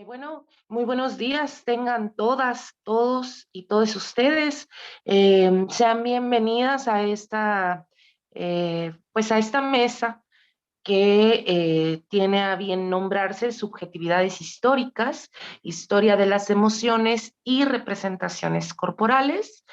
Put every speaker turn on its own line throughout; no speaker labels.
Bueno, muy buenos días, tengan todas, todos y todos ustedes. Sean bienvenidas a pues a esta mesa que tiene a bien nombrarse Subjetividades Históricas, Historia de las Emociones y Representaciones Corporales.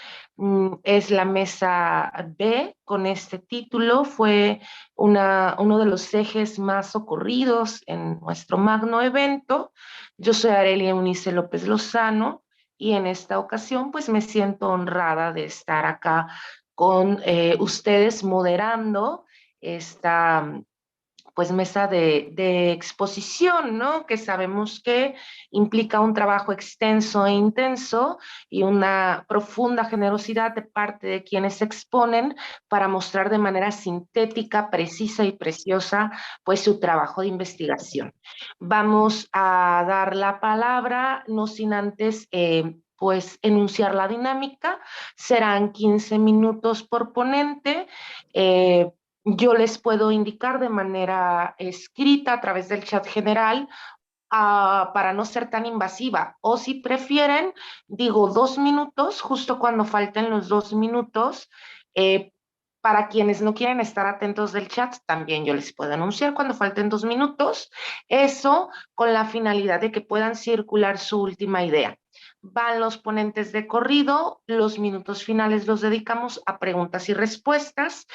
Es la mesa B con este título, fue uno de los ejes más ocurridos en nuestro magno evento. Yo soy Arelia Eunice López Lozano y en esta ocasión pues me siento honrada de estar acá con ustedes moderando esta pues mesa de exposición, ¿no? Que sabemos que implica un trabajo extenso e intenso y una profunda generosidad de parte de quienes se exponen para mostrar de manera sintética, precisa y preciosa, pues su trabajo de investigación. Vamos a dar la palabra, no sin antes pues enunciar la dinámica. Serán 15 minutos por ponente. Yo les puedo indicar de manera escrita a través del chat general para no ser tan invasiva. O si prefieren, digo 2 minutos, justo cuando falten los 2 minutos. eh, para quienes no quieren estar atentos del chat, también yo les puedo anunciar cuando falten 2 minutos. Eso con la finalidad de que puedan circular su última idea. Van los ponentes de corrido, los minutos finales los dedicamos a preguntas y respuestas.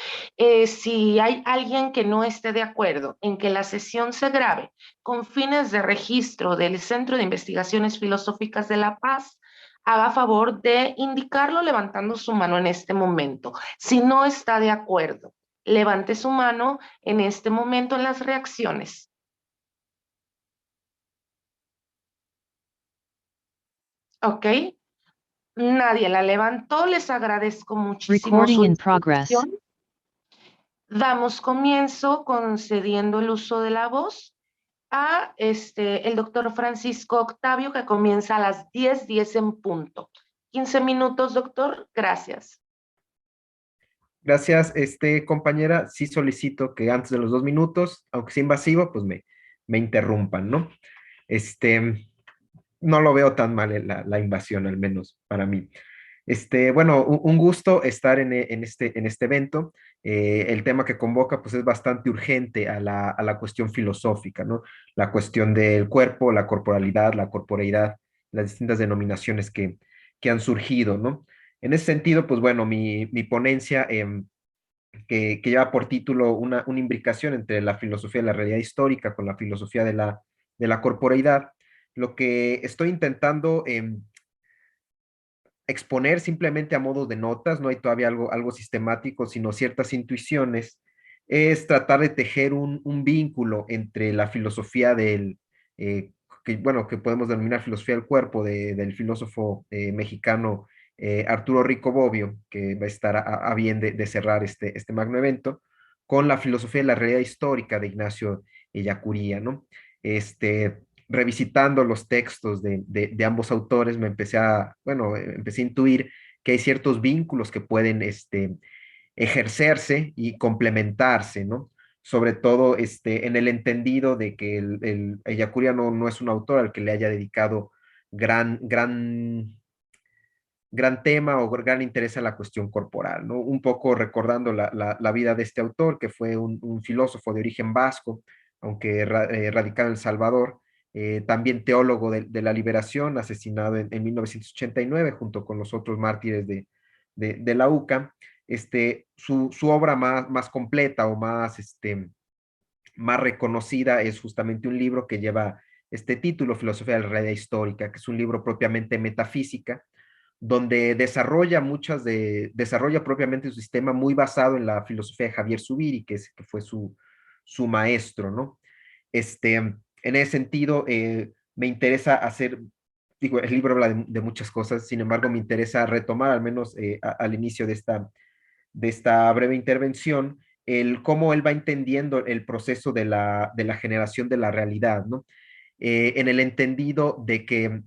Si hay alguien que no esté de acuerdo en que la sesión se grabe con fines de registro del Centro de Investigaciones Filosóficas de La Paz, haga favor de indicarlo levantando su mano en este momento. Si no está de acuerdo, levante su mano en este momento en las reacciones. ¿Ok? Nadie la levantó. Les agradezco muchísimo
Recording
su
in progress.
disposición. Damos comienzo concediendo el uso de la voz a el doctor Francisco Octavio, que comienza a las 10:10 en punto. 15 minutos, doctor. Gracias.
Gracias, compañera. Sí solicito que antes de los 2 minutos, aunque sea invasivo, pues me interrumpan, ¿no? Este, no lo veo tan mal la invasión, al menos para mí. Bueno, un gusto estar en este evento. El tema que convoca, pues es bastante urgente a la cuestión filosófica, ¿no? La cuestión del cuerpo, la corporalidad, la corporeidad, las distintas denominaciones que han surgido, ¿no? En ese sentido, pues bueno, mi ponencia que lleva por título una imbricación entre la filosofía de la realidad histórica con la filosofía de la corporeidad. Lo que estoy intentando exponer simplemente a modo de notas, no hay todavía algo sistemático, sino ciertas intuiciones, es tratar de tejer un vínculo entre la filosofía que podemos denominar filosofía del cuerpo, del filósofo mexicano Arturo Rico Bobbio, que va a estar a bien de cerrar este magno evento, con la filosofía de la realidad histórica de Ignacio Ellacuría, ¿no? Revisitando los textos de ambos autores, empecé a intuir que hay ciertos vínculos que pueden ejercerse y complementarse, ¿no? Sobre todo en el entendido de que el Ellacuría no es un autor al que le haya dedicado gran tema o gran interés a la cuestión corporal, ¿no? Un poco recordando la vida de este autor, que fue un filósofo de origen vasco, aunque radicado en El Salvador, también teólogo de la liberación, asesinado en 1989 junto con los otros mártires de la UCA. Su obra más completa o más reconocida es justamente un libro que lleva este título, Filosofía de la Realidad Histórica, que es un libro propiamente metafísica, donde desarrolla propiamente su sistema muy basado en la filosofía de Javier Zubiri, que fue su maestro, ¿no? En ese sentido, me interesa digo, el libro habla de muchas cosas, sin embargo, me interesa retomar, al menos al inicio de esta breve intervención, cómo él va entendiendo el proceso de la generación de la realidad, ¿no? En el entendido de que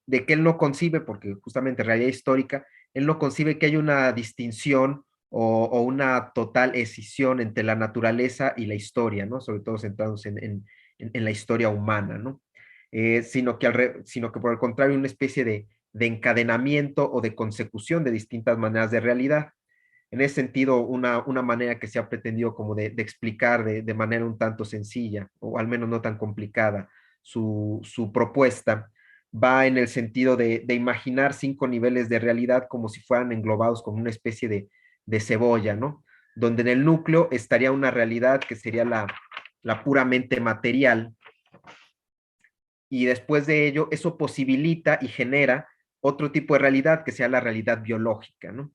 él no concibe, porque justamente realidad histórica, él no concibe que haya una distinción o una total escisión entre la naturaleza y la historia, ¿no? Sobre todo centrados en la historia humana, ¿no? sino que por el contrario, una especie de encadenamiento o de consecución de distintas maneras de realidad. En ese sentido, una manera que se ha pretendido como de explicar de manera un tanto sencilla, o al menos no tan complicada, su propuesta, va en el sentido de imaginar 5 niveles de realidad como si fueran englobados como una especie de cebolla, ¿no? Donde en el núcleo estaría una realidad que sería la puramente material, y después de ello, eso posibilita y genera otro tipo de realidad que sea la realidad biológica, ¿no?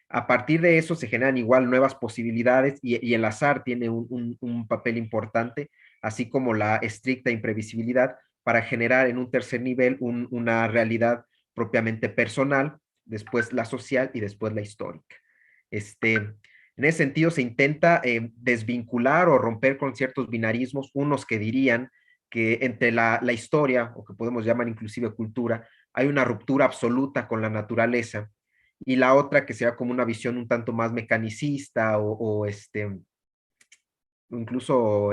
A partir de eso se generan igual nuevas posibilidades y el azar tiene un papel importante, así como la estricta imprevisibilidad para generar en un tercer nivel una realidad propiamente personal, después la social y después la histórica. En ese sentido se intenta desvincular o romper con ciertos binarismos, unos que dirían que entre la historia, o que podemos llamar inclusive cultura, hay una ruptura absoluta con la naturaleza, y la otra que sea como una visión un tanto más mecanicista o incluso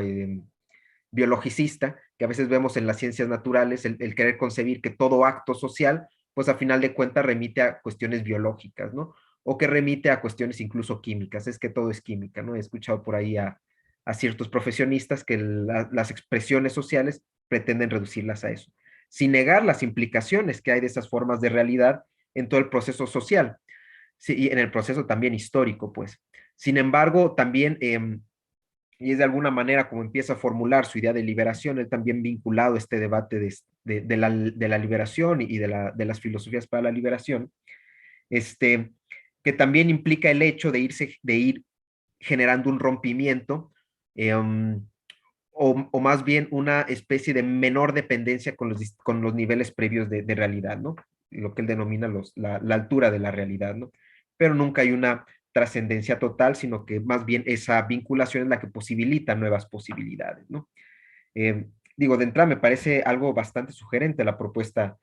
biologicista, que a veces vemos en las ciencias naturales, el querer concebir que todo acto social, pues a final de cuentas remite a cuestiones biológicas, ¿no? O que remite a cuestiones incluso químicas, es que todo es química, ¿no? He escuchado por ahí a ciertos profesionistas que las expresiones sociales pretenden reducirlas a eso, sin negar las implicaciones que hay de esas formas de realidad en todo el proceso social, sí, y en el proceso también histórico, pues. Sin embargo, también y es de alguna manera como empieza a formular su idea de liberación, él también vinculado a este debate de la liberación y de las filosofías para la liberación, este, que también implica el hecho de ir generando un rompimiento, o más bien una especie de menor dependencia con los niveles previos de realidad, ¿no? Lo que él denomina la altura de la realidad, ¿no? Pero nunca hay una trascendencia total, sino que más bien esa vinculación es la que posibilita nuevas posibilidades, ¿no? Digo, de entrada me parece algo bastante sugerente la propuesta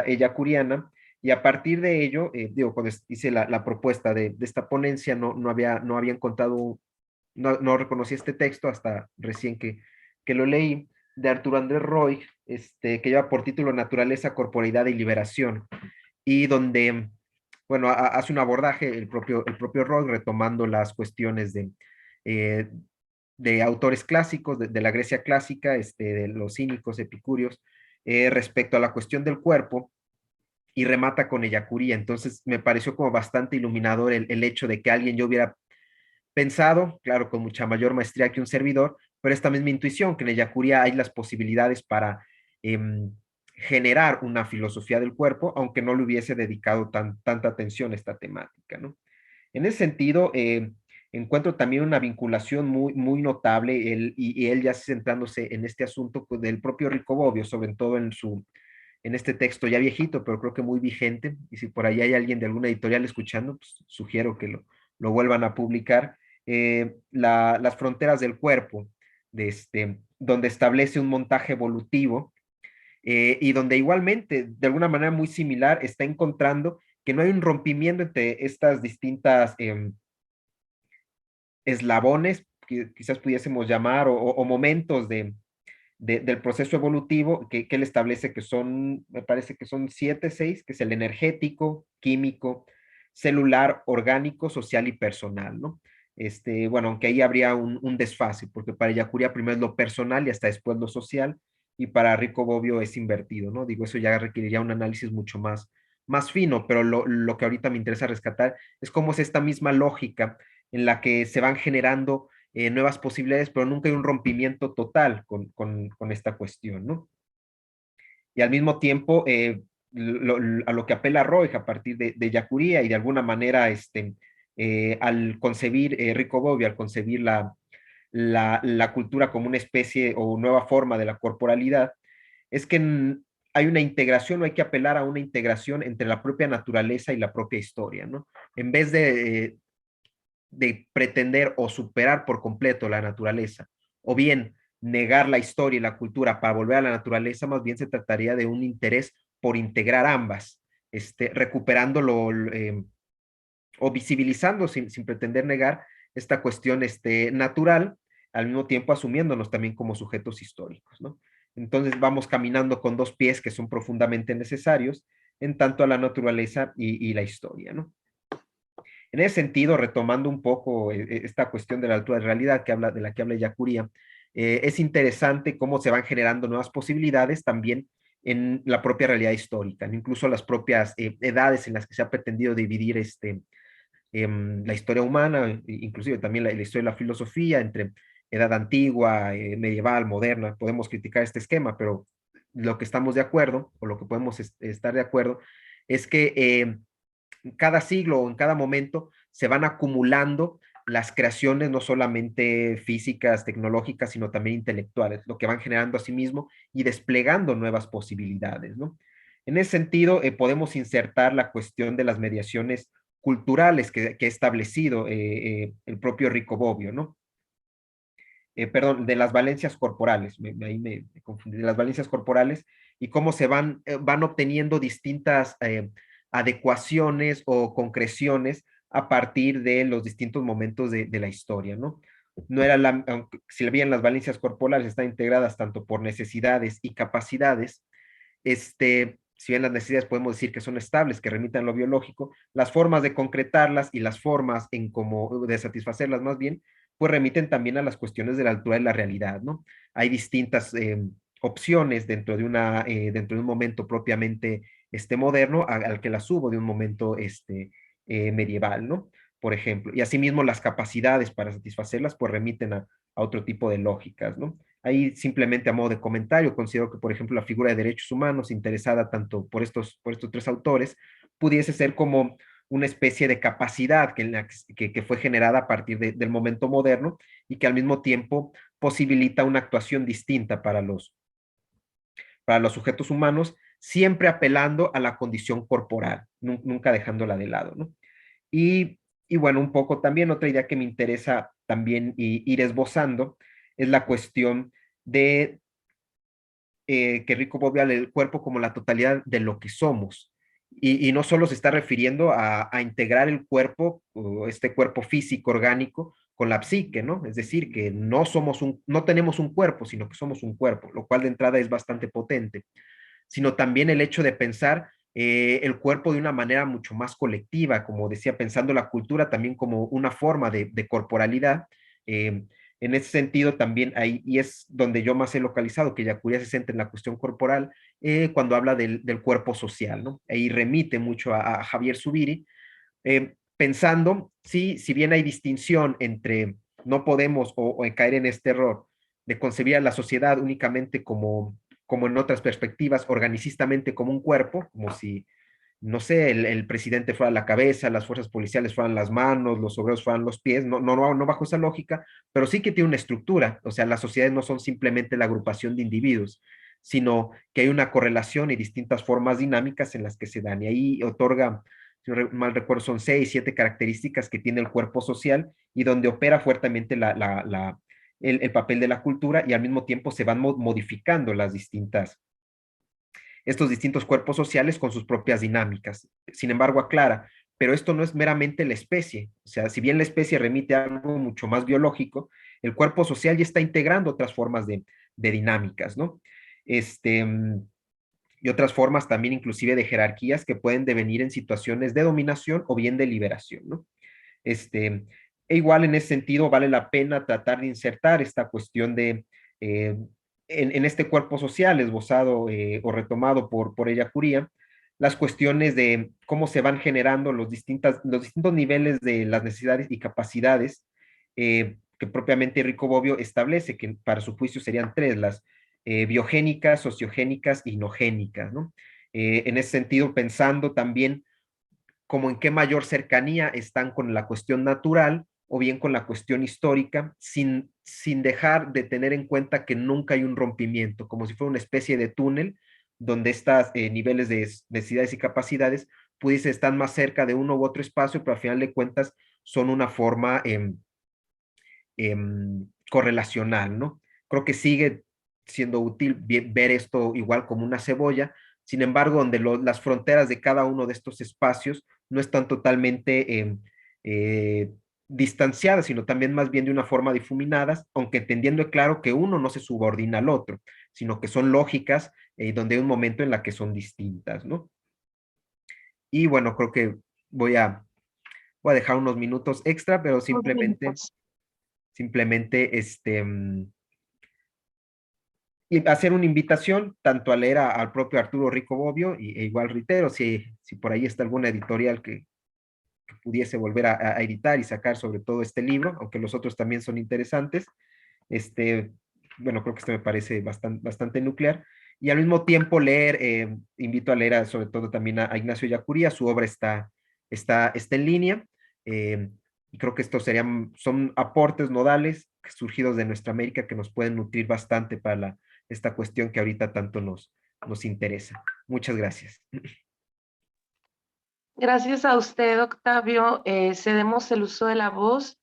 ellacuriana, y a partir de ello, digo, cuando hice la propuesta de esta ponencia, no había encontrado, no reconocí este texto hasta recién que lo leí, de Arturo Andrés Roy, que lleva por título Naturaleza, Corporeidad y Liberación, y donde, bueno, hace un abordaje el propio Roy retomando las cuestiones eh, de autores clásicos, de la Grecia clásica, de los cínicos, epicúreos, respecto a la cuestión del cuerpo, y remata con Ellacuría. Entonces me pareció como bastante iluminador el hecho de que alguien yo hubiera pensado, claro, con mucha mayor maestría que un servidor, pero esta misma intuición, que en Ellacuría hay las posibilidades para eh, generar una filosofía del cuerpo, aunque no le hubiese dedicado tanta atención a esta temática, ¿no? En ese sentido, encuentro también una vinculación muy notable, y él ya centrándose en este asunto pues, del propio Rico Bobbio, sobre todo en este texto ya viejito, pero creo que muy vigente, y si por ahí hay alguien de alguna editorial escuchando, pues sugiero que lo vuelvan a publicar, las fronteras del cuerpo, donde establece un montaje evolutivo, y donde igualmente, de alguna manera muy similar, está encontrando que no hay un rompimiento entre estas distintas eslabones, que quizás pudiésemos llamar, o momentos del proceso evolutivo, que él establece que son, me parece que son 7, 6, que es el energético, químico, celular, orgánico, social y personal, ¿no? Bueno, aunque ahí habría un desfase, porque para Yacuria primero es lo personal y hasta después lo social, y para Rico Bobbio es invertido, ¿no? Digo, eso ya requeriría un análisis mucho más fino, pero lo que ahorita me interesa rescatar es cómo es esta misma lógica en la que se van generando nuevas posibilidades, pero nunca hay un rompimiento total con esta cuestión, ¿no? Y al mismo tiempo, a lo que apela Roig a partir de Yacuría, y de alguna manera, al concebir Rico Bobbio, al concebir la cultura como una especie o nueva forma de la corporalidad, es que hay una integración, o hay que apelar a una integración entre la propia naturaleza y la propia historia, ¿no? En vez de pretender o superar por completo la naturaleza, o bien negar la historia y la cultura para volver a la naturaleza, más bien se trataría de un interés por integrar ambas, recuperándolo, o visibilizando sin pretender negar esta cuestión natural, al mismo tiempo asumiéndonos también como sujetos históricos, ¿no? Entonces vamos caminando con dos pies que son profundamente necesarios en tanto a la naturaleza y la historia, ¿no? En ese sentido, retomando un poco esta cuestión de la altura de realidad de la que habla Yacuría, es interesante cómo se van generando nuevas posibilidades también en la propia realidad histórica, ¿no? Incluso las propias edades en las que se ha pretendido dividir la historia humana, inclusive también la historia de la filosofía, entre edad antigua, medieval, moderna. Podemos criticar este esquema, pero lo que estamos de acuerdo, o lo que podemos estar de acuerdo, es que en cada siglo o en cada momento se van acumulando las creaciones no solamente físicas, tecnológicas, sino también intelectuales, lo que van generando a sí mismo y desplegando nuevas posibilidades, ¿no? En ese sentido, podemos insertar la cuestión de las mediaciones culturales que ha establecido el propio Rico Bobbio, ¿no? Perdón, de las valencias corporales, ahí me confundí, de las valencias corporales y cómo se van obteniendo distintas adecuaciones o concreciones a partir de los distintos momentos de la historia, ¿no? No era aunque, si bien las valencias corporales están integradas tanto por necesidades y capacidades, si bien las necesidades podemos decir que son estables, que remiten a lo biológico, las formas de concretarlas y las formas en cómo de satisfacerlas más bien, pues remiten también a las cuestiones de la altura de la realidad, ¿no? Hay distintas opciones dentro de un momento propiamente moderno al que las subo de un momento medieval, ¿no? Por ejemplo, y asimismo las capacidades para satisfacerlas pues remiten a otro tipo de lógicas, ¿no? Ahí simplemente a modo de comentario, considero que, por ejemplo, la figura de derechos humanos, interesada tanto por estos tres autores, pudiese ser como una especie de capacidad que fue generada a partir del momento moderno y que al mismo tiempo posibilita una actuación distinta para los sujetos humanos, siempre apelando a la condición corporal, nunca dejándola de lado, ¿no? Y bueno, un poco también otra idea que me interesa también ir esbozando es la cuestión de que Rico Bobia el cuerpo como la totalidad de lo que somos. Y no solo se está refiriendo a integrar el cuerpo, o este cuerpo físico, orgánico, con la psique, ¿no? Es decir, que no tenemos un cuerpo, sino que somos un cuerpo, lo cual de entrada es bastante potente, sino también el hecho de pensar el cuerpo de una manera mucho más colectiva, como decía, pensando la cultura también como una forma de corporalidad. Eh, en ese sentido también ahí, y es donde yo más he localizado, que Yacuría se centra en la cuestión corporal, cuando habla del cuerpo social, ¿no? Ahí remite mucho a Javier Zubiri, pensando, sí, si bien hay distinción entre no podemos o caer en este error de concebir a la sociedad únicamente como en otras perspectivas, organicistamente como un cuerpo, como si, no sé, el presidente fuera la cabeza, las fuerzas policiales fueran las manos, los obreros fueran los pies, no bajo esa lógica, pero sí que tiene una estructura, o sea, las sociedades no son simplemente la agrupación de individuos, sino que hay una correlación y distintas formas dinámicas en las que se dan, y ahí otorga, si no mal recuerdo, son 6, 7 características que tiene el cuerpo social y donde opera fuertemente el papel de la cultura y al mismo tiempo se van modificando estos distintos cuerpos sociales con sus propias dinámicas. Sin embargo, aclara, pero esto no es meramente la especie. O sea, si bien la especie remite a algo mucho más biológico, el cuerpo social ya está integrando otras formas de dinámicas, ¿no? Este, y otras formas también inclusive de jerarquías que pueden devenir en situaciones de dominación o bien de liberación, ¿no? Este, e igual en ese sentido vale la pena tratar de insertar esta cuestión eh, en este cuerpo social esbozado o retomado por ella Curía, las cuestiones de cómo se van generando los distintos niveles de las necesidades y capacidades que propiamente Rico Bobbio establece, que para su juicio serían tres, las biogénicas, sociogénicas y nogénicas, ¿no? En ese sentido, pensando también como en qué mayor cercanía están con la cuestión natural o bien con la cuestión histórica, sin dejar de tener en cuenta que nunca hay un rompimiento, como si fuera una especie de túnel donde estos niveles de necesidades y capacidades pudiesen estar más cerca de uno u otro espacio, pero al final de cuentas son una forma correlacional, ¿no? Creo que sigue siendo útil ver esto igual como una cebolla, sin embargo, donde las fronteras de cada uno de estos espacios no están totalmente eh, distanciadas, sino también más bien de una forma difuminadas, aunque entendiendo claro que uno no se subordina al otro, sino que son lógicas, donde hay un momento en la que son distintas, ¿no? Y bueno, creo que voy a dejar unos minutos extra, pero
Unos
simplemente,
minutos.
simplemente, y hacer una invitación tanto a leer al propio Arturo Rico Bobbio, e igual reitero, si por ahí está alguna editorial que pudiese volver a editar y sacar sobre todo este libro, aunque los otros también son interesantes, este, bueno, creo que este me parece bastante nuclear, y al mismo tiempo leer, invito a leer sobre todo también a Ignacio Yacuría, su obra está en línea, y creo que estos son aportes nodales surgidos de nuestra América que nos pueden nutrir bastante para esta cuestión que ahorita tanto nos interesa. Muchas gracias.
Gracias a usted, Octavio. Cedemos el uso de la voz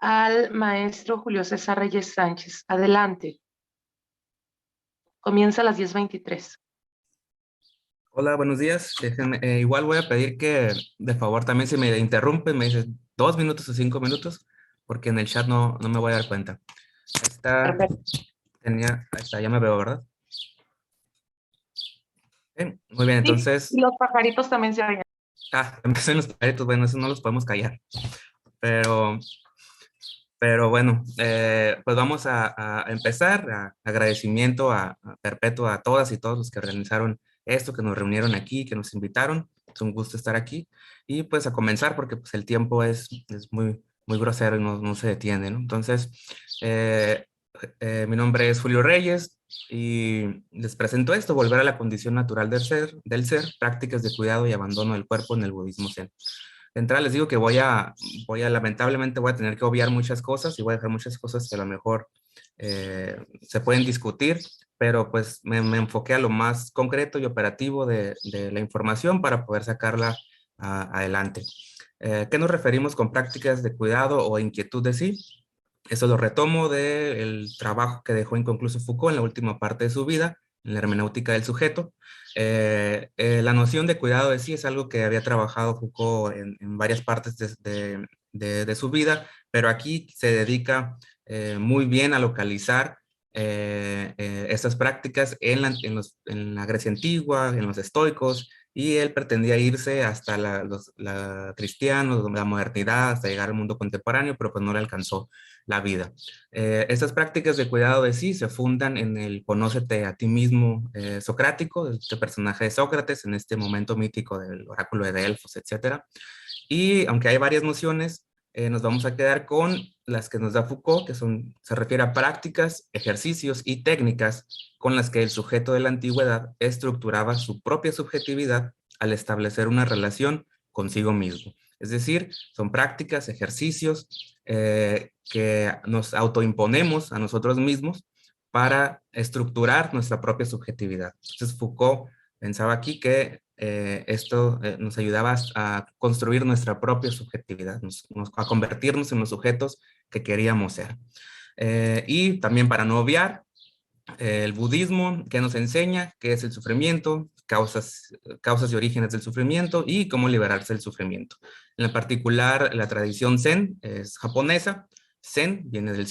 al maestro Julio César Reyes Sánchez. Adelante. Comienza a las 10:23.
Hola, buenos días. Déjenme, igual voy a pedir que de favor también si me interrumpen, me dicen 2 minutos o 5 minutos, porque en el chat no me voy a dar cuenta.
Perfecto.
Ahí está, ya me veo, ¿verdad? Bien, muy bien,
Sí,
entonces,
y los pajaritos también se oyen.
empecé en los pajaritos, bueno, eso no los podemos callar, pero, pero bueno, pues vamos a empezar. Agradecimiento a perpetuo a todas y todos los que organizaron esto, que nos reunieron aquí, que nos invitaron. Es un gusto estar aquí. Y pues a comenzar, porque pues el tiempo es muy grosero y no se detiene, ¿no? Entonces, eh, mi nombre es Julio Reyes y les presento esto: volver a la condición natural del ser, prácticas de cuidado y abandono del cuerpo en el budismo zen. De entrada les digo que lamentablemente voy a tener que obviar muchas cosas y voy a dejar muchas cosas que a lo mejor se pueden discutir, pero pues me enfoqué a lo más concreto y operativo de la información para poder sacarla adelante. ¿Qué nos referimos con prácticas de cuidado o inquietud de sí? Eso lo retomo del trabajo que dejó inconcluso Foucault en la última parte de su vida, en la hermenéutica del sujeto. La noción de cuidado de sí es algo que había trabajado Foucault en varias partes de su vida, pero aquí se dedica muy bien a localizar estas prácticas en la Grecia antigua, en los estoicos, y él pretendía irse hasta la cristianos, la modernidad, hasta llegar al mundo contemporáneo, pero pues no le alcanzó la vida. Estas prácticas de cuidado de sí se fundan en el conócete a ti mismo socrático, este personaje de Sócrates, en este momento mítico del oráculo de Delfos, etcétera. Y aunque hay varias nociones, nos vamos a quedar con las que nos da Foucault, se refiere a prácticas, ejercicios y técnicas con las que el sujeto de la antigüedad estructuraba su propia subjetividad al establecer una relación consigo mismo. Es decir, son prácticas, ejercicios que nos autoimponemos a nosotros mismos para estructurar nuestra propia subjetividad. Entonces Foucault pensaba aquí que esto nos ayudaba a construir nuestra propia subjetividad, a convertirnos en los sujetos que queríamos ser. Y también, para no obviar, el budismo, que nos enseña qué es el sufrimiento, causas y orígenes del sufrimiento y cómo liberarse del sufrimiento. En particular, la tradición Zen es japonesa. Zen viene del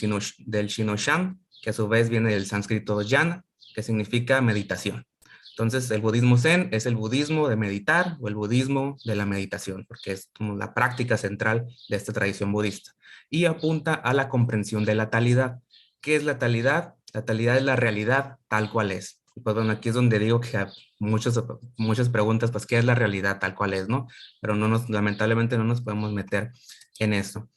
Shinoshan, que a su vez viene del sánscrito Jnana, que significa meditación. Entonces, el budismo Zen es el budismo de meditar o el budismo de la meditación, porque es como la práctica central de esta tradición budista. Y apunta a la comprensión de la talidad. ¿Qué es la talidad? La talidad es la realidad tal cual es. Y pues bueno, aquí es donde digo que muchas preguntas, pues, ¿qué es la realidad tal cual es, no? Pero lamentablemente no nos podemos meter en eso.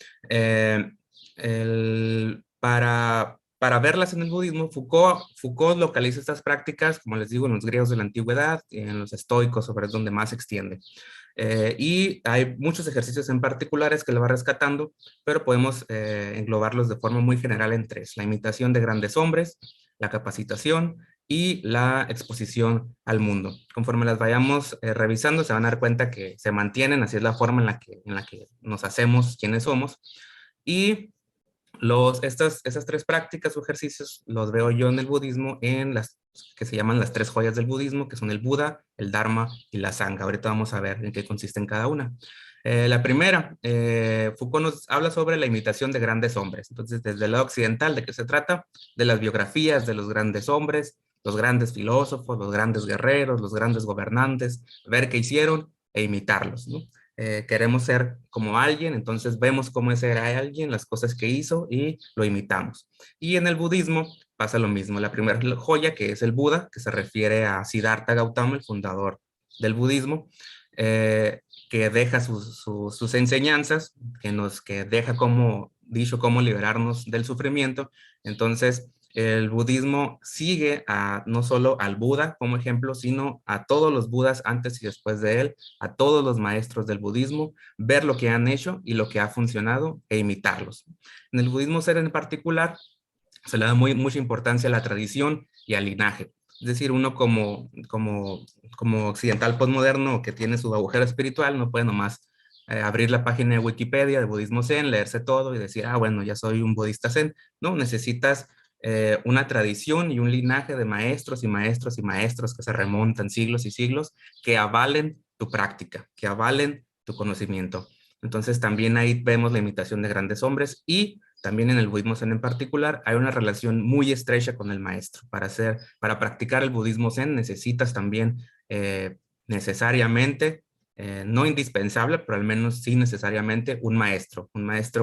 Para verlas en el budismo, Foucault localiza estas prácticas, como les digo, en los griegos de la antigüedad, y en los estoicos, sobre es donde más se extiende. Y hay muchos ejercicios en particulares que le va rescatando, pero podemos englobarlos de forma muy general en tres: la imitación de grandes hombres, la capacitación y la exposición al mundo. Conforme las vayamos revisando, se van a dar cuenta que se mantienen, así es la forma en la que nos hacemos quienes somos. Y esas tres prácticas o ejercicios los veo yo en el budismo en las que se llaman las tres joyas del budismo, que son el Buda, el Dharma y la Sangha. Ahorita vamos a ver en qué consisten cada una. La primera, Foucault nos habla sobre la imitación de grandes hombres. Entonces, desde el lado occidental, ¿de qué se trata? De las biografías de los grandes hombres, los grandes filósofos, los grandes guerreros, los grandes gobernantes, ver qué hicieron e imitarlos, ¿no? Queremos ser como alguien, entonces vemos cómo ese era alguien, las cosas que hizo y lo imitamos. Y en el budismo pasa lo mismo. La primera joya, que es el Buda, que se refiere a Siddhartha Gautama, el fundador del budismo, que deja sus enseñanzas, que deja como dicho cómo liberarnos del sufrimiento. Entonces, el budismo sigue no solo al Buda como ejemplo, sino a todos los Budas antes y después de él, a todos los maestros del budismo, ver lo que han hecho y lo que ha funcionado e imitarlos. En el budismo Zen en particular, se le da mucha importancia a la tradición y al linaje. Es decir, uno como occidental postmoderno que tiene su agujero espiritual, no puede nomás abrir la página de Wikipedia de budismo Zen, leerse todo y decir, ah, bueno, ya soy un budista Zen. No, necesitas una tradición y un linaje de maestros y maestros y maestros que se remontan siglos y siglos, que avalen tu práctica, que avalen tu conocimiento. Entonces también ahí vemos la imitación de grandes hombres, y también en el budismo zen en particular hay una relación muy estrecha con el maestro. Para practicar el budismo zen necesitas también necesariamente, no indispensable, pero al menos sí necesariamente un maestro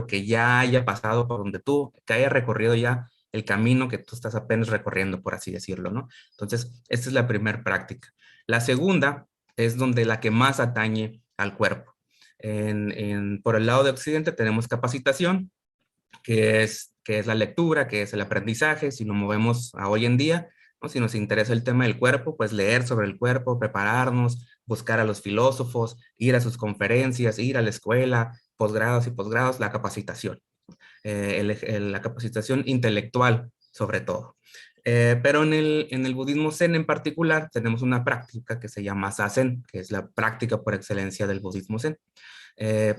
que ya haya pasado por donde tú, que haya recorrido ya el camino que tú estás apenas recorriendo, por así decirlo, ¿no? Entonces, esta es la primera práctica. La segunda es donde la que más atañe al cuerpo. Por el lado de Occidente tenemos capacitación, que es la lectura, que es el aprendizaje. Si lo movemos a hoy en día, ¿no? Si nos interesa el tema del cuerpo, pues leer sobre el cuerpo, prepararnos, buscar a los filósofos, ir a sus conferencias, ir a la escuela, posgrados y posgrados, la capacitación. La capacitación intelectual, sobre todo. Pero en el budismo zen en particular tenemos una práctica que se llama Zazen, que es la práctica por excelencia del budismo zen.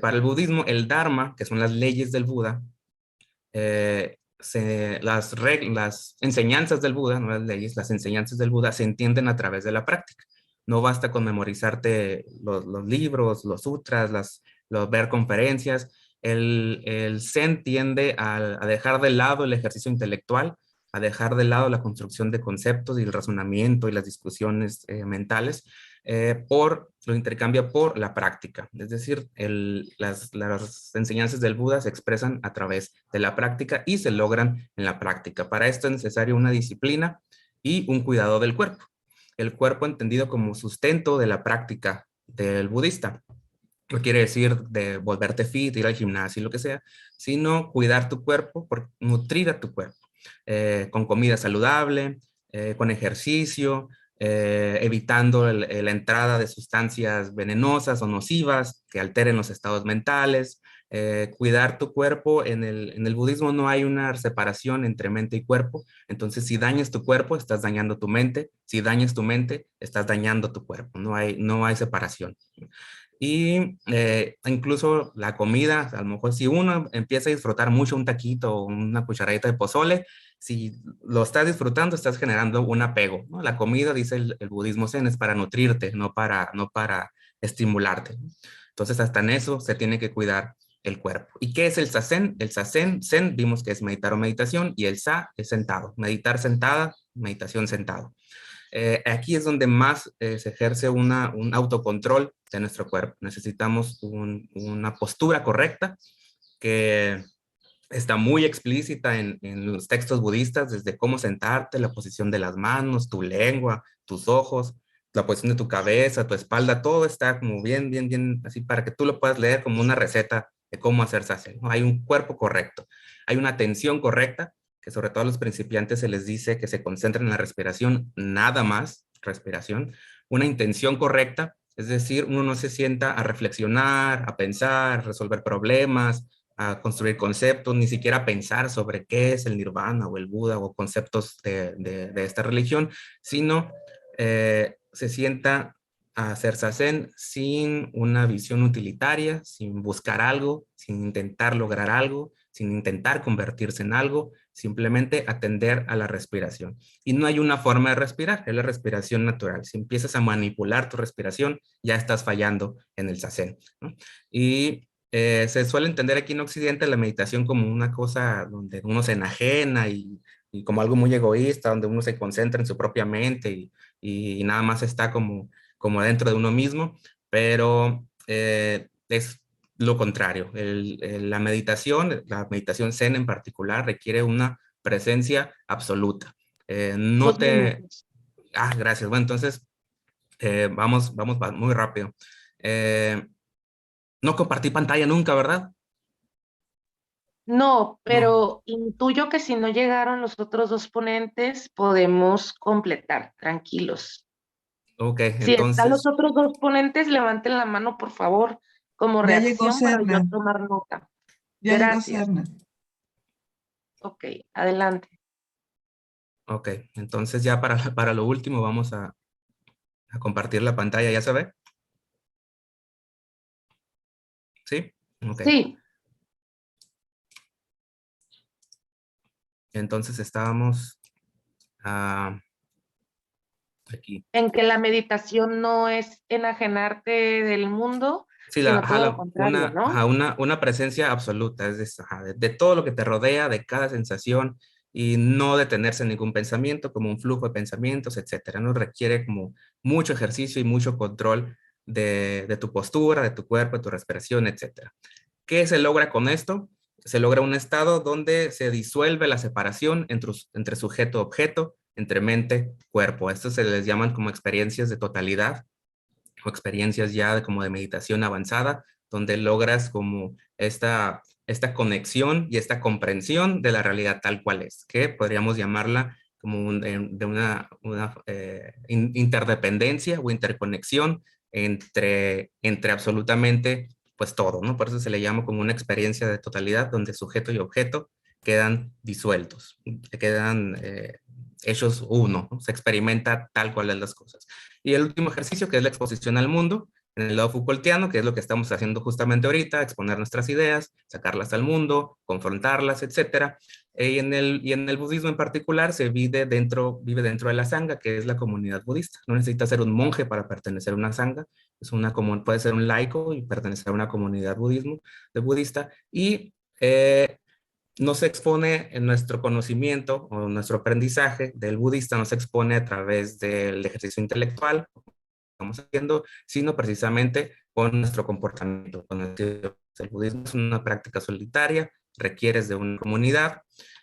Para el budismo, el Dharma, que son las leyes del Buda, las enseñanzas del Buda, no las leyes, las enseñanzas del Buda se entienden a través de la práctica. No basta con memorizarte los libros, los sutras, ver conferencias. El Zen tiende a dejar de lado el ejercicio intelectual, a dejar de lado la construcción de conceptos y el razonamiento y las discusiones mentales, lo intercambia por la práctica. Es decir, las enseñanzas del Buda se expresan a través de la práctica y se logran en la práctica. Para esto es necesaria una disciplina y un cuidado del cuerpo. El cuerpo entendido como sustento de la práctica del budista. No quiere decir de volverte fit, ir al gimnasio y lo que sea, sino cuidar tu cuerpo, nutrir a tu cuerpo, con comida saludable, con ejercicio, evitando la entrada de sustancias venenosas o nocivas que alteren los estados mentales. Cuidar tu cuerpo. En el budismo no hay una separación entre mente y cuerpo. Entonces, si dañas tu cuerpo, estás dañando tu mente. Si dañas tu mente, estás dañando tu cuerpo. No hay separación. Y incluso la comida, a lo mejor si uno empieza a disfrutar mucho un taquito o una cucharadita de pozole, si lo estás disfrutando, estás generando un apego, ¿no? La comida, dice el budismo zen, es para nutrirte, no para estimularte. Entonces, hasta en eso se tiene que cuidar el cuerpo. ¿Y qué es el zazen? El zazen, zen, vimos que es meditar o meditación, y el sa es sentado. Meditar sentada, meditación sentado. Aquí es donde más se ejerce un autocontrol de nuestro cuerpo. Necesitamos una postura correcta que está muy explícita en los textos budistas, desde cómo sentarte, la posición de las manos, tu lengua, tus ojos, la posición de tu cabeza, tu espalda, todo está como bien, bien, bien, así para que tú lo puedas leer como una receta de cómo hacer zazen, ¿no? Hay un cuerpo correcto, hay una tensión correcta, que sobre todo a los principiantes se les dice que se concentren en la respiración, nada más respiración, una intención correcta, es decir, uno no se sienta a reflexionar, a pensar, resolver problemas, a construir conceptos, ni siquiera pensar sobre qué es el nirvana o el Buda o conceptos de esta religión, sino se sienta a hacer zazen sin una visión utilitaria, sin buscar algo, sin intentar lograr algo, sin intentar convertirse en algo, simplemente atender a la respiración. Y no hay una forma de respirar, es la respiración natural. Si empiezas a manipular tu respiración, ya estás fallando en el zazen, ¿no? Y se suele entender aquí en Occidente la meditación como una cosa donde uno se enajena y y como algo muy egoísta, donde uno se concentra en su propia mente y nada más está como dentro de uno mismo, pero es lo contrario. La meditación Zen en particular, requiere una presencia absoluta. No te...2
minutos.
Ah, gracias. Bueno, entonces vamos muy rápido. Eh, no compartí pantalla nunca, ¿verdad?
No,
No.
pero intuyo que si no llegaron los otros 2 ponentes, podemos completar, tranquilos.
Ok,
Si están los
entonces,
otros 2 ponentes, levanten la mano, por favor, como
Ya llegó
reacción para yo
Serna,
tomar nota.
ya llegó
Gracias.
Serna.
Ok, adelante.
ok, entonces ya para lo último vamos a compartir la pantalla, ¿ya se ve? ¿Sí? Ok,
Sí,
entonces estábamos aquí.
en que la meditación no es enajenarte del mundo,
Sí,
sino todo lo contrario, ¿no?
una presencia absoluta, es de todo lo que te rodea, de cada sensación, y no detenerse en ningún pensamiento, como un flujo de pensamientos, etcétera. No requiere como mucho ejercicio y mucho control de tu postura, de tu cuerpo, de tu respiración, etcétera. ¿Qué se logra con esto? Se logra un estado donde se disuelve la separación entre sujeto-objeto, entre mente-cuerpo. Estos se les llaman como experiencias de totalidad o experiencias ya como de meditación avanzada, donde logras como esta conexión y esta comprensión de la realidad tal cual es, que podríamos llamarla como de una interdependencia o interconexión entre absolutamente pues todo, ¿no? Por eso se le llama como una experiencia de totalidad donde sujeto y objeto quedan disueltos, quedan hechos uno, ¿no? Se experimenta tal cual es las cosas. Y el último ejercicio, que es la exposición al mundo, en el lado Foucaultiano, que es lo que estamos haciendo justamente ahorita, exponer nuestras ideas, sacarlas al mundo, confrontarlas, etcétera. Y en el budismo en particular vive dentro de la sangha, que es la comunidad budista. No necesita ser un monje para pertenecer a una sangha, puede ser un laico y pertenecer a una comunidad de budista. Y no se expone en nuestro conocimiento o nuestro aprendizaje del budista, no se expone a través del ejercicio intelectual, estamos haciendo, sino precisamente con nuestro comportamiento. El budismo es una práctica solitaria, requieres de una comunidad,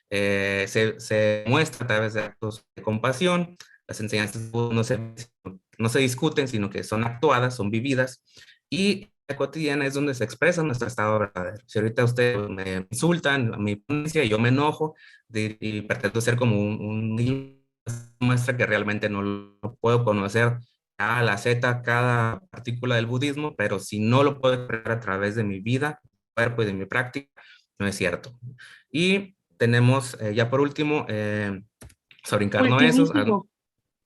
se muestra a través de actos de compasión, las enseñanzas no se discuten, sino que son actuadas, son vividas, y la cotidiana es donde se expresa nuestro estado verdadero. Si ahorita ustedes me insultan a mi ponencia y yo me enojo y pretendo ser como un niño, muestra que realmente no lo puedo conocer a la Z cada partícula del budismo, pero si no lo puedo expresar a través de mi vida, cuerpo y de mi práctica, no es cierto. Y tenemos, ya por último, sobre encarno eso,
Ultimísimo.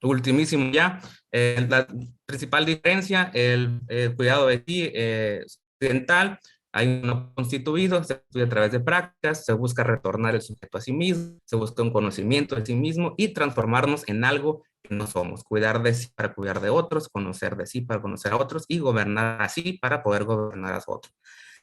ultimísimo ya, la principal diferencia, el cuidado de ti occidental, hay uno constituido, se estudia a través de prácticas, se busca retornar el sujeto a sí mismo, se busca un conocimiento de sí mismo y transformarnos en algo que no somos, cuidar de sí para cuidar de otros, conocer de sí para conocer a otros y gobernar así para poder gobernar a otros.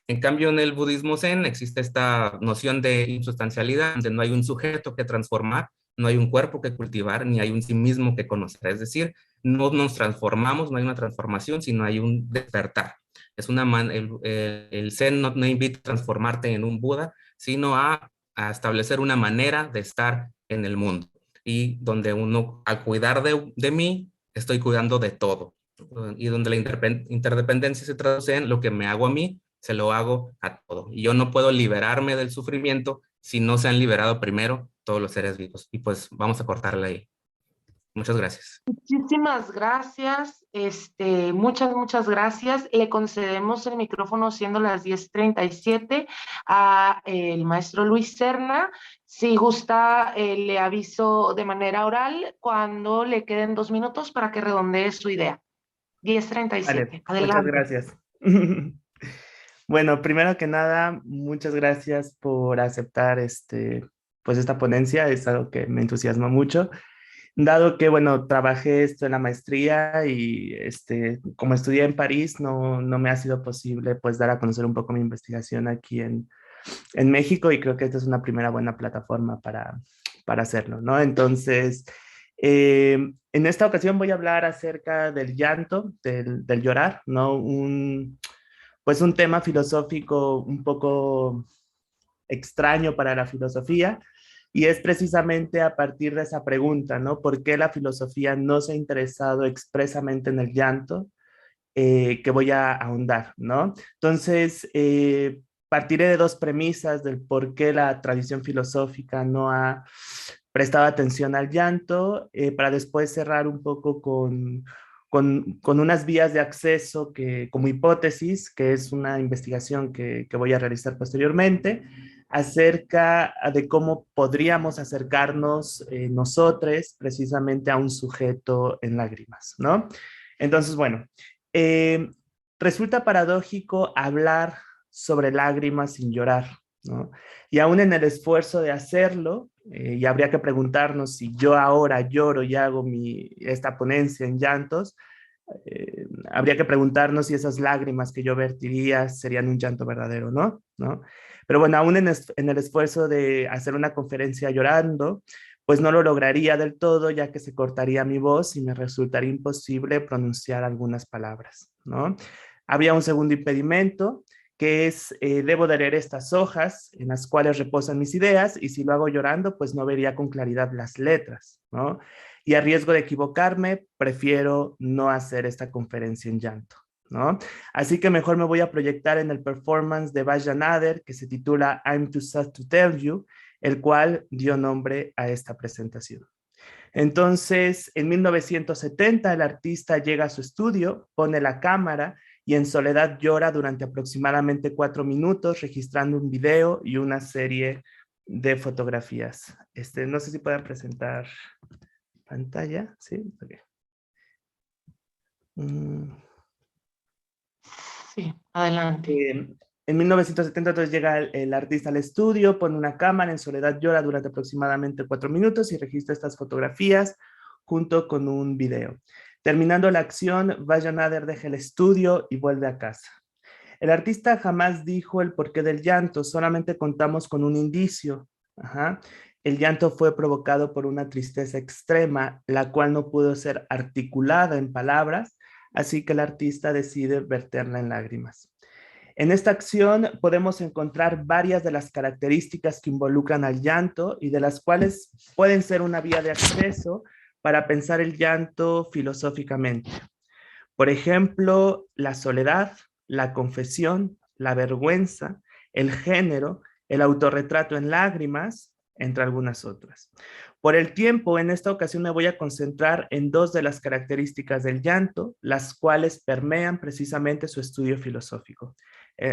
En cambio, en el budismo zen existe esta noción de insubstancialidad, donde no hay un sujeto que transformar, no hay un cuerpo que cultivar, ni hay un sí mismo que conocer. Es decir, no nos transformamos, no hay una transformación, sino hay un despertar. El zen no invita a transformarte en un Buda, sino a establecer una manera de estar en el mundo. Y donde uno, al cuidar de mí, estoy cuidando de todo. Y donde la interdependencia se traduce en lo que me hago a mí, se lo hago a todo. Y yo no puedo liberarme del sufrimiento si no se han liberado primero todos los seres vivos. Y pues vamos a cortarle ahí. Muchas gracias.
Muchísimas gracias, muchas gracias. Le concedemos el micrófono siendo las 10:37 a el maestro Luis Serna. Si gusta, le aviso de manera oral cuando le queden 2 minutos para que redondee su idea.
Vale,
10:37,
muchas
adelante.
gracias. Bueno, primero que nada, muchas gracias por aceptar pues esta ponencia, es algo que me entusiasma mucho, dado que, bueno, trabajé esto en la maestría y como estudié en París, no me ha sido posible pues dar a conocer un poco mi investigación aquí en México y creo que esta es una primera buena plataforma para hacerlo, ¿no? Entonces, en esta ocasión voy a hablar acerca del llanto, del llorar, ¿no? Pues un tema filosófico un poco extraño para la filosofía, y es precisamente a partir de esa pregunta, ¿no? ¿Por qué la filosofía no se ha interesado expresamente en el llanto? Que voy a ahondar, ¿no? Entonces, partiré de dos premisas del por qué la tradición filosófica no ha prestado atención al llanto, para después cerrar un poco con unas vías de acceso que, como hipótesis, que es una investigación que voy a realizar posteriormente, acerca de cómo podríamos acercarnos nosotros precisamente a un sujeto en lágrimas, ¿no? Entonces, bueno, eh, resulta paradójico hablar sobre lágrimas sin llorar, ¿no? Y aún en el esfuerzo de hacerlo, y habría que preguntarnos si yo ahora lloro y hago esta ponencia en llantos, habría que preguntarnos si esas lágrimas que yo vertiría serían un llanto verdadero, ¿no? ¿No? Pero bueno, aún en el esfuerzo de hacer una conferencia llorando, pues no lo lograría del todo, ya que se cortaría mi voz y me resultaría imposible pronunciar algunas palabras, ¿no? Habría un segundo impedimento, que es, debo de leer estas hojas en las cuales reposan mis ideas, y si lo hago llorando, pues no vería con claridad las letras, ¿no? Y a riesgo de equivocarme, prefiero no hacer esta conferencia en llanto, ¿no? Así que mejor me voy a proyectar en el performance de Vaya Nader, que se titula I'm Too Sad to Tell You, el cual dio nombre a esta presentación. Entonces, en 1970, el artista llega a su estudio, pone la cámara y en soledad llora durante aproximadamente 4 minutos, registrando un video y una serie de fotografías. No sé si pueden presentar pantalla, ¿sí? Okay.
Sí, adelante.
En 1970 entonces llega el artista al estudio, pone una cámara, en soledad llora durante aproximadamente 4 minutos y registra estas fotografías junto con un video. Terminando la acción, Vaya Nader deja el estudio y vuelve a casa. El artista jamás dijo el porqué del llanto, solamente contamos con un indicio. Ajá. El llanto fue provocado por una tristeza extrema, la cual no pudo ser articulada en palabras, así que el artista decide verterla en lágrimas. En esta acción podemos encontrar varias de las características que involucran al llanto y de las cuales pueden ser una vía de acceso para pensar el llanto filosóficamente. Por ejemplo, la soledad, la confesión, la vergüenza, el género, el autorretrato en lágrimas, entre algunas otras. Por el tiempo, en esta ocasión me voy a concentrar en dos de las características del llanto, las cuales permean precisamente su estudio filosófico,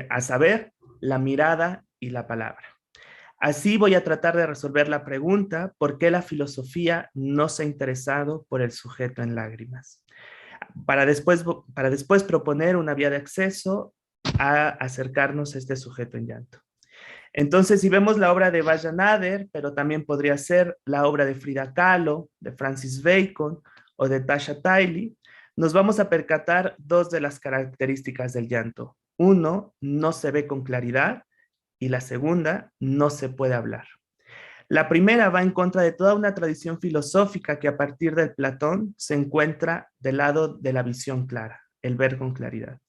a saber, la mirada y la palabra. Así voy a tratar de resolver la pregunta, ¿por qué la filosofía no se ha interesado por el sujeto en lágrimas? Para después proponer una vía de acceso a acercarnos a este sujeto en llanto. Entonces, si vemos la obra de Vaya Nader, pero también podría ser la obra de Frida Kahlo, de Francis Bacon o de Tasha Tiley, nos vamos a percatar dos de las características del llanto. Uno, no se ve con claridad, y la segunda, no se puede hablar. La primera va en contra de toda una tradición filosófica que a partir del Platón se encuentra del lado de la visión clara, el ver con claridad.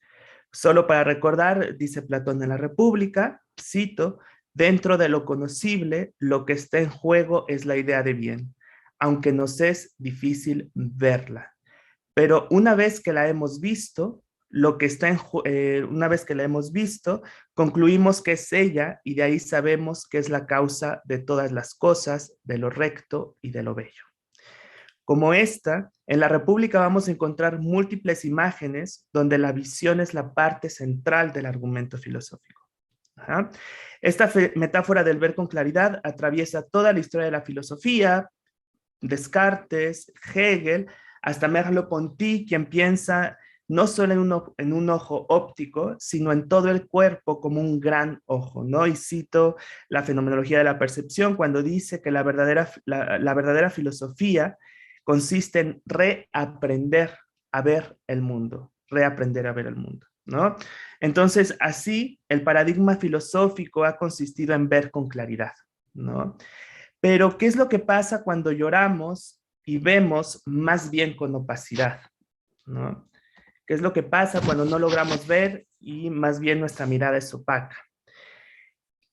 Solo para recordar, dice Platón en la República, cito, dentro de lo conocible, lo que está en juego es la idea de bien, aunque nos es difícil verla. Pero una vez que la hemos visto, una vez que la hemos visto, concluimos que es ella y de ahí sabemos que es la causa de todas las cosas, de lo recto y de lo bello. Como esta, en la República vamos a encontrar múltiples imágenes donde la visión es la parte central del argumento filosófico. Ajá. Esta metáfora del ver con claridad atraviesa toda la historia de la filosofía, Descartes, Hegel, hasta Merleau-Ponty, quien piensa no solo en un ojo óptico, sino en todo el cuerpo como un gran ojo, ¿no? Y cito la fenomenología de la percepción cuando dice que la verdadera filosofía consiste en reaprender a ver el mundo, reaprender a ver el mundo, ¿no? Entonces, así, el paradigma filosófico ha consistido en ver con claridad, ¿no? Pero, ¿qué es lo que pasa cuando lloramos y vemos más bien con opacidad, ¿no? ¿Qué es lo que pasa cuando no logramos ver y más bien nuestra mirada es opaca?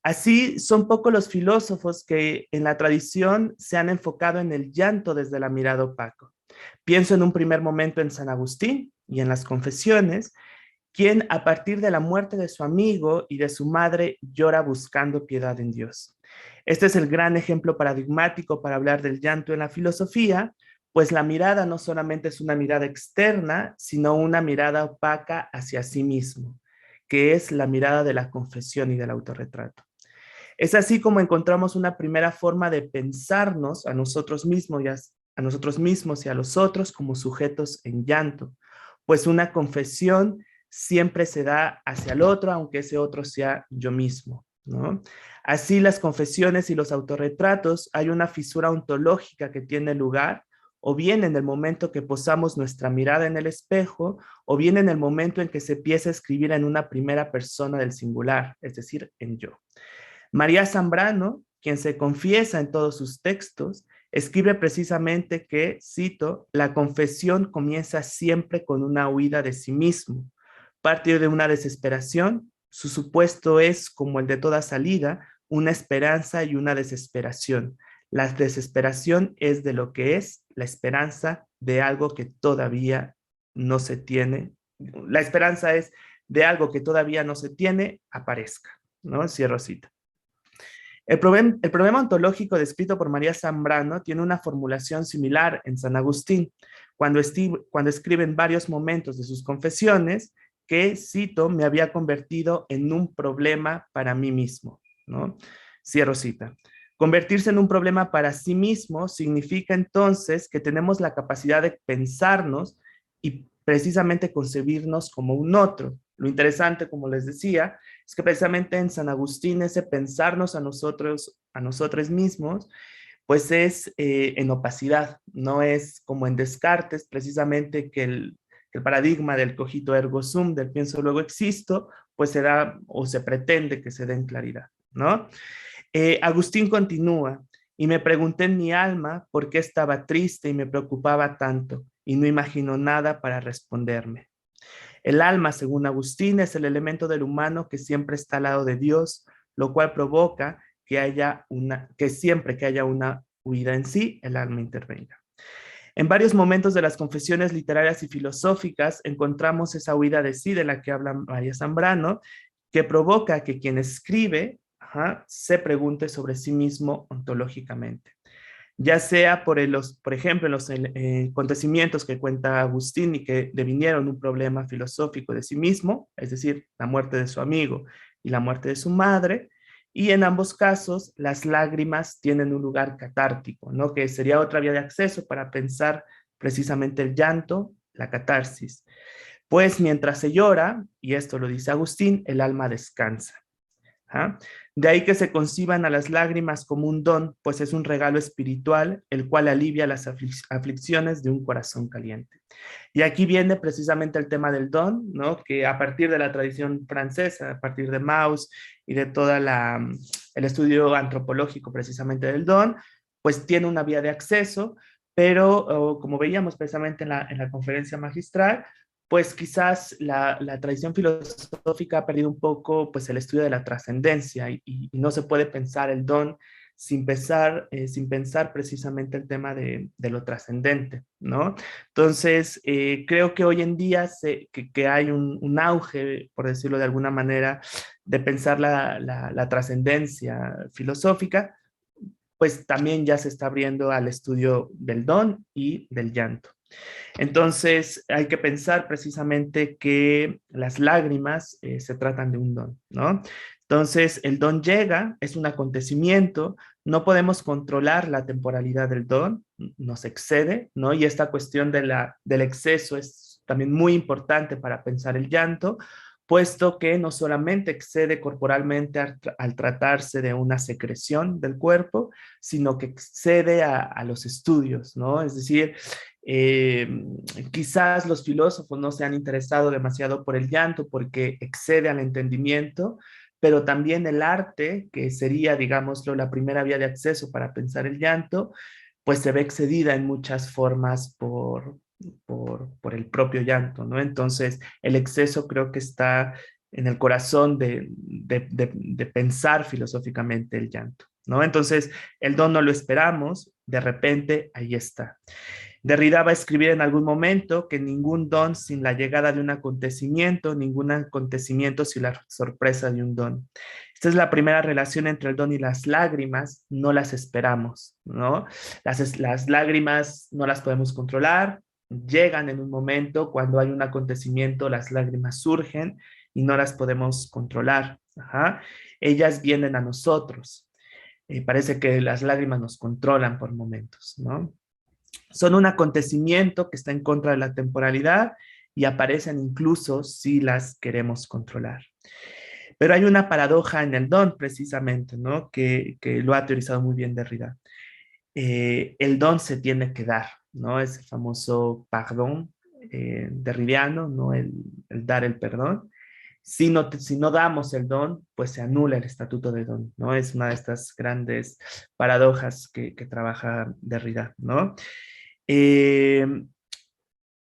Así son pocos los filósofos que en la tradición se han enfocado en el llanto desde la mirada opaca. Pienso en un primer momento en San Agustín y en las Confesiones, quien a partir de la muerte de su amigo y de su madre llora buscando piedad en Dios. Este es el gran ejemplo paradigmático para hablar del llanto en la filosofía, pues la mirada no solamente es una mirada externa, sino una mirada opaca hacia sí mismo, que es la mirada de la confesión y del autorretrato. Es así como encontramos una primera forma de pensarnos a nosotros mismos y a los otros como sujetos en llanto, pues una confesión siempre se da hacia el otro, aunque ese otro sea yo mismo, ¿no? Así las confesiones y los autorretratos, hay una fisura ontológica que tiene lugar, o bien en el momento que posamos nuestra mirada en el espejo, o bien en el momento en que se empieza a escribir en una primera persona del singular, es decir, en yo. María Zambrano, quien se confiesa en todos sus textos, escribe precisamente que, cito, la confesión comienza siempre con una huida de sí mismo. Parte de una desesperación, su supuesto es, como el de toda salida, una esperanza y una desesperación. La desesperación es de lo que es, la esperanza de algo que todavía no se tiene. La esperanza es de algo que todavía no se tiene, aparezca, ¿no? Cierro cita. El problema ontológico descrito por María Zambrano tiene una formulación similar en San Agustín, cuando escribe en varios momentos de sus confesiones que, cito, me había convertido en un problema para mí mismo, ¿no? Cierro cita. Convertirse en un problema para sí mismo significa entonces que tenemos la capacidad de pensarnos y precisamente concebirnos como un otro. Lo interesante, como les decía, es que precisamente en San Agustín ese pensarnos a nosotros mismos, pues es en opacidad, no es como en Descartes, precisamente que el paradigma del cogito ergo sum, del pienso luego existo, pues se da o se pretende que se dé en claridad, ¿no? Agustín continúa, y me pregunté en mi alma por qué estaba triste y me preocupaba tanto, y no imagino nada para responderme. El alma, según Agustín, es el elemento del humano que siempre está al lado de Dios, lo cual provoca que siempre que haya una huida en sí, el alma intervenga. En varios momentos de las confesiones literarias y filosóficas encontramos esa huida de sí de la que habla María Zambrano, que provoca que quien escribe se pregunte sobre sí mismo ontológicamente. Ya sea por ejemplo, en los acontecimientos que cuenta Agustín y que devinieron un problema filosófico de sí mismo, es decir, la muerte de su amigo y la muerte de su madre, y en ambos casos las lágrimas tienen un lugar catártico, ¿no? Que sería otra vía de acceso para pensar precisamente el llanto, la catarsis. Pues mientras se llora, y esto lo dice Agustín, el alma descansa. ¿Ah? De ahí que se conciban a las lágrimas como un don, pues es un regalo espiritual, el cual alivia las aflicciones de un corazón caliente. Y aquí viene precisamente el tema del don, ¿no? Que a partir de la tradición francesa, a partir de Mauss y de todo el estudio antropológico precisamente del don, pues tiene una vía de acceso, pero como veíamos precisamente en la conferencia magistral, pues quizás la tradición filosófica ha perdido un poco pues el estudio de la trascendencia y no se puede pensar el don sin pensar precisamente el tema de lo trascendente, ¿no? Entonces, creo que hoy en día que hay un auge, por decirlo de alguna manera, de pensar la trascendencia filosófica, pues también ya se está abriendo al estudio del don y del llanto. Entonces, hay que pensar precisamente que las lágrimas se tratan de un don, ¿no? Entonces, el don llega, es un acontecimiento, no podemos controlar la temporalidad del don, nos excede, ¿no? Y esta cuestión del exceso es también muy importante para pensar el llanto, puesto que no solamente excede corporalmente al tratarse de una secreción del cuerpo, sino que excede a los estudios, ¿no? Es decir, quizás los filósofos no se han interesado demasiado por el llanto porque excede al entendimiento, pero también el arte, que sería, digámoslo, la primera vía de acceso para pensar el llanto, pues se ve excedida en muchas formas por el propio llanto, ¿no? Entonces, el exceso creo que está en el corazón de pensar filosóficamente el llanto, ¿no? Entonces, el don no lo esperamos, de repente ahí está. Derrida va a escribir en algún momento que ningún don sin la llegada de un acontecimiento, ningún acontecimiento sin la sorpresa de un don. Esta es la primera relación entre el don y las lágrimas, no las esperamos, ¿no? Las lágrimas no las podemos controlar, llegan en un momento, cuando hay un acontecimiento, las lágrimas surgen y no las podemos controlar. Ajá. Ellas vienen a nosotros. Parece que las lágrimas nos controlan por momentos, ¿no? Son un acontecimiento que está en contra de la temporalidad y aparecen incluso si las queremos controlar. Pero hay una paradoja en el don, precisamente, ¿no? Que lo ha teorizado muy bien Derrida. El don se tiene que dar, ¿no? Es el famoso pardon derridiano, ¿no? El dar el perdón. Si no damos el don, pues se anula el estatuto de don, ¿no? Es una de estas grandes paradojas que trabaja Derrida, ¿no? Eh,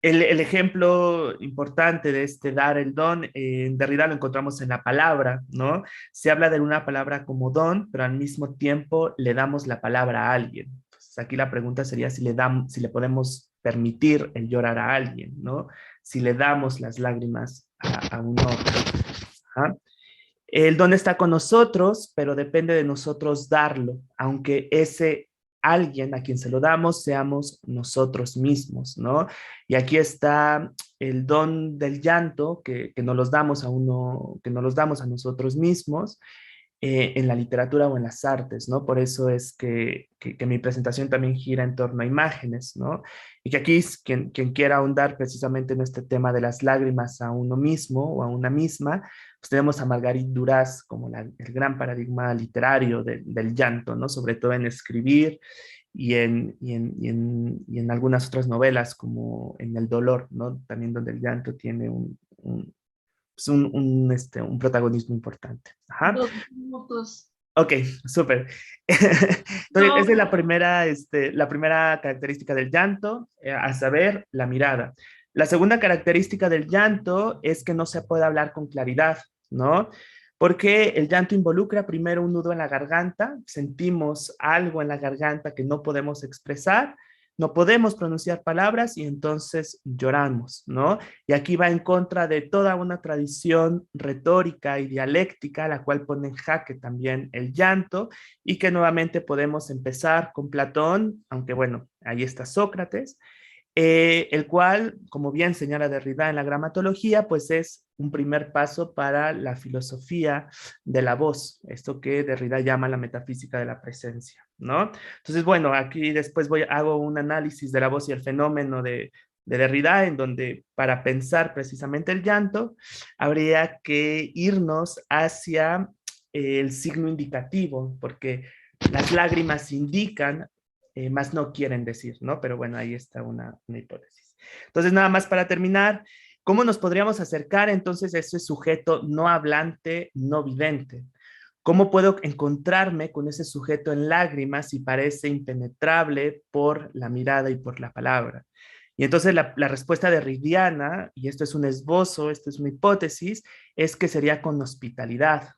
el ejemplo importante de este dar el don, en Derrida lo encontramos en la palabra, ¿no? Se habla de una palabra como don, pero al mismo tiempo le damos la palabra a alguien. Entonces, aquí la pregunta sería si le podemos permitir el llorar a alguien, ¿no? Si le damos las lágrimas a un otro. Ajá. El don está con nosotros, pero depende de nosotros darlo, aunque ese alguien a quien se lo damos seamos nosotros mismos, ¿no? Y aquí está el don del llanto que nos los damos a uno, que nos los damos a nosotros mismos en la literatura o en las artes, ¿no? Por eso es que mi presentación también gira en torno a imágenes, ¿no? Y que aquí quien quiera ahondar precisamente en este tema de las lágrimas a uno mismo o a una misma, pues tenemos a Marguerite Duras como el gran paradigma literario del llanto, ¿no? Sobre todo en escribir y en algunas otras novelas como en El dolor, ¿no? También donde el llanto tiene pues un protagonismo importante. Ajá.
2 minutos.
Ok, súper. Entonces,
No.
esa es la primera característica del llanto, a saber, la mirada. La segunda característica del llanto es que no se puede hablar con claridad, ¿no? Porque el llanto involucra primero un nudo en la garganta, sentimos algo en la garganta que no podemos expresar, no podemos pronunciar palabras y entonces lloramos, ¿no? Y aquí va en contra de toda una tradición retórica y dialéctica, la cual pone en jaque también el llanto y que nuevamente podemos empezar con Platón, aunque bueno, ahí está Sócrates, el cual, como bien señala Derrida en la gramatología, pues es un primer paso para la filosofía de la voz, esto que Derrida llama la metafísica de la presencia, ¿no? Entonces, bueno, aquí después hago un análisis de la voz y el fenómeno de Derrida, en donde para pensar precisamente el llanto, habría que irnos hacia el signo indicativo, porque las lágrimas indican más no quieren decir, ¿no? Pero bueno, ahí está una hipótesis. Entonces, nada más para terminar, ¿cómo nos podríamos acercar entonces a ese sujeto no hablante, no vidente? ¿Cómo puedo encontrarme con ese sujeto en lágrimas si parece impenetrable por la mirada y por la palabra? Y entonces la respuesta derridiana, y esto es un esbozo, esto es una hipótesis, es que sería con hospitalidad,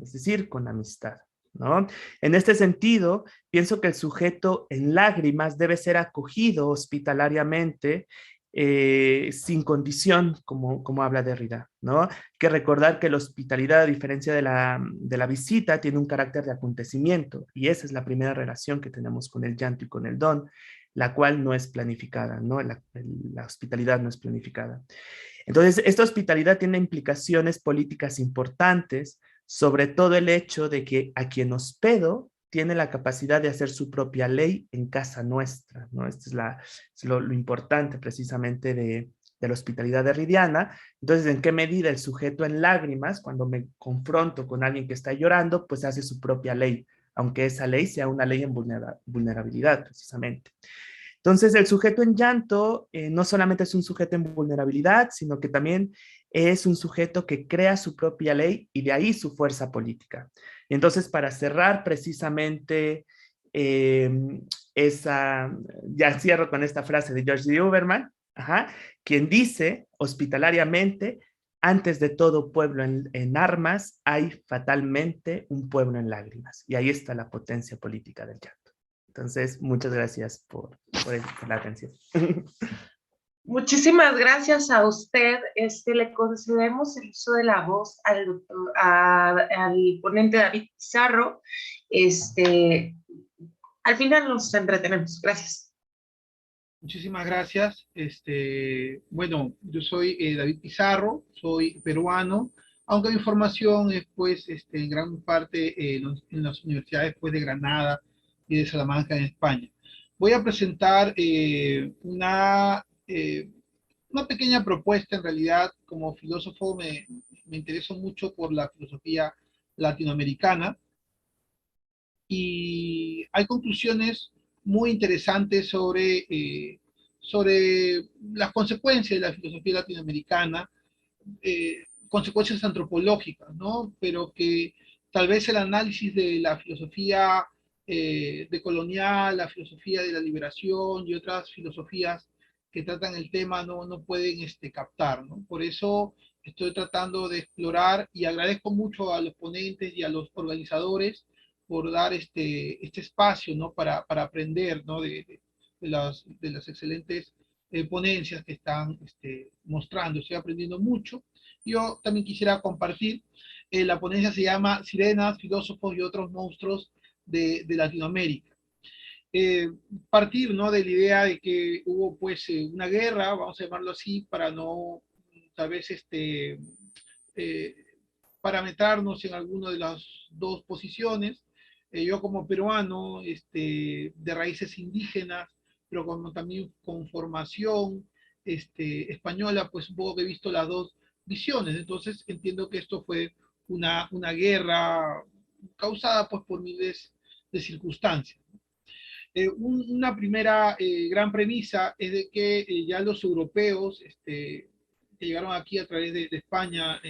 es decir, con amistad, ¿no? En este sentido, pienso que el sujeto en lágrimas debe ser acogido hospitalariamente sin condición, como habla Derrida, ¿no? Hay que recordar que la hospitalidad, a diferencia de la visita, tiene un carácter de acontecimiento, y esa es la primera relación que tenemos con el llanto y con el don, la cual no es planificada, ¿no? La hospitalidad no es planificada. Entonces, esta hospitalidad tiene implicaciones políticas importantes, sobre todo el hecho de que a quien hospedo tiene la capacidad de hacer su propia ley en casa nuestra, ¿no? Esto es lo importante precisamente de la hospitalidad derridiana. Entonces, ¿en qué medida el sujeto en lágrimas, cuando me confronto con alguien que está llorando, pues hace su propia ley, aunque esa ley sea una ley en vulnerabilidad, precisamente? Entonces, el sujeto en llanto no solamente es un sujeto en vulnerabilidad, sino que también es un sujeto que crea su propia ley y de ahí su fuerza política. Y entonces, para cerrar precisamente eh, ya cierro con esta frase de George D. Uberman, quien dice hospitalariamente: antes de todo pueblo en armas, hay fatalmente un pueblo en lágrimas. Y ahí está la potencia política del llanto. Entonces, muchas gracias por la atención.
Muchísimas gracias a usted. Le concedemos el uso de la voz al ponente David Pizarro. Al final nos entretenemos. Gracias.
Muchísimas gracias. Bueno, yo soy David Pizarro, soy peruano, aunque mi formación es pues en gran parte en las universidades pues, de Granada y de Salamanca en España. Voy a presentar una pequeña propuesta. En realidad. Como filósofo me intereso mucho por la filosofía latinoamericana, y hay conclusiones muy interesantes sobre las consecuencias de la filosofía latinoamericana, consecuencias antropológicas, ¿no? Pero que tal vez el análisis de la filosofía decolonial, la filosofía de la liberación y otras filosofías que tratan el tema no pueden captar, ¿no? Por eso estoy tratando de explorar, y agradezco mucho a los ponentes y a los organizadores por dar este espacio, ¿no? Para aprender, ¿no? de las excelentes ponencias que están mostrando. Estoy aprendiendo mucho. Yo también quisiera compartir, la ponencia se llama Sirenas, filósofos y otros monstruos de Latinoamérica. Partir, ¿no? De la idea de que hubo pues una guerra, vamos a llamarlo así, para no tal vez eh, parametrarnos en alguna de las dos posiciones. Yo como peruano, de raíces indígenas, pero también con formación española, pues un poco que he visto las dos visiones. Entonces entiendo que esto fue una guerra causada pues por miles de circunstancias. Una primera gran premisa es de que ya los europeos que llegaron aquí a través de España,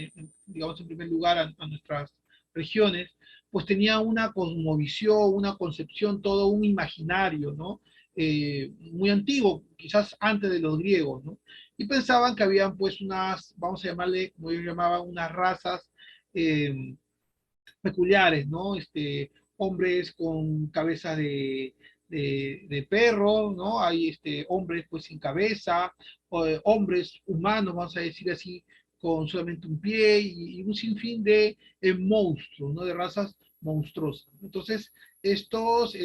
digamos en primer lugar a nuestras regiones, pues tenían una cosmovisión, una concepción, todo un imaginario, ¿no? Muy antiguo, quizás antes de los griegos, ¿no? Y pensaban que habían pues unas, vamos a llamarle, como ellos llamaban, unas razas peculiares, ¿no? Hombres con cabeza de perro, ¿no? Hay hombres pues sin cabeza, hombres humanos, vamos a decir así, con solamente un pie, y un sinfín de monstruos, ¿no? De razas monstruosas. Entonces, estos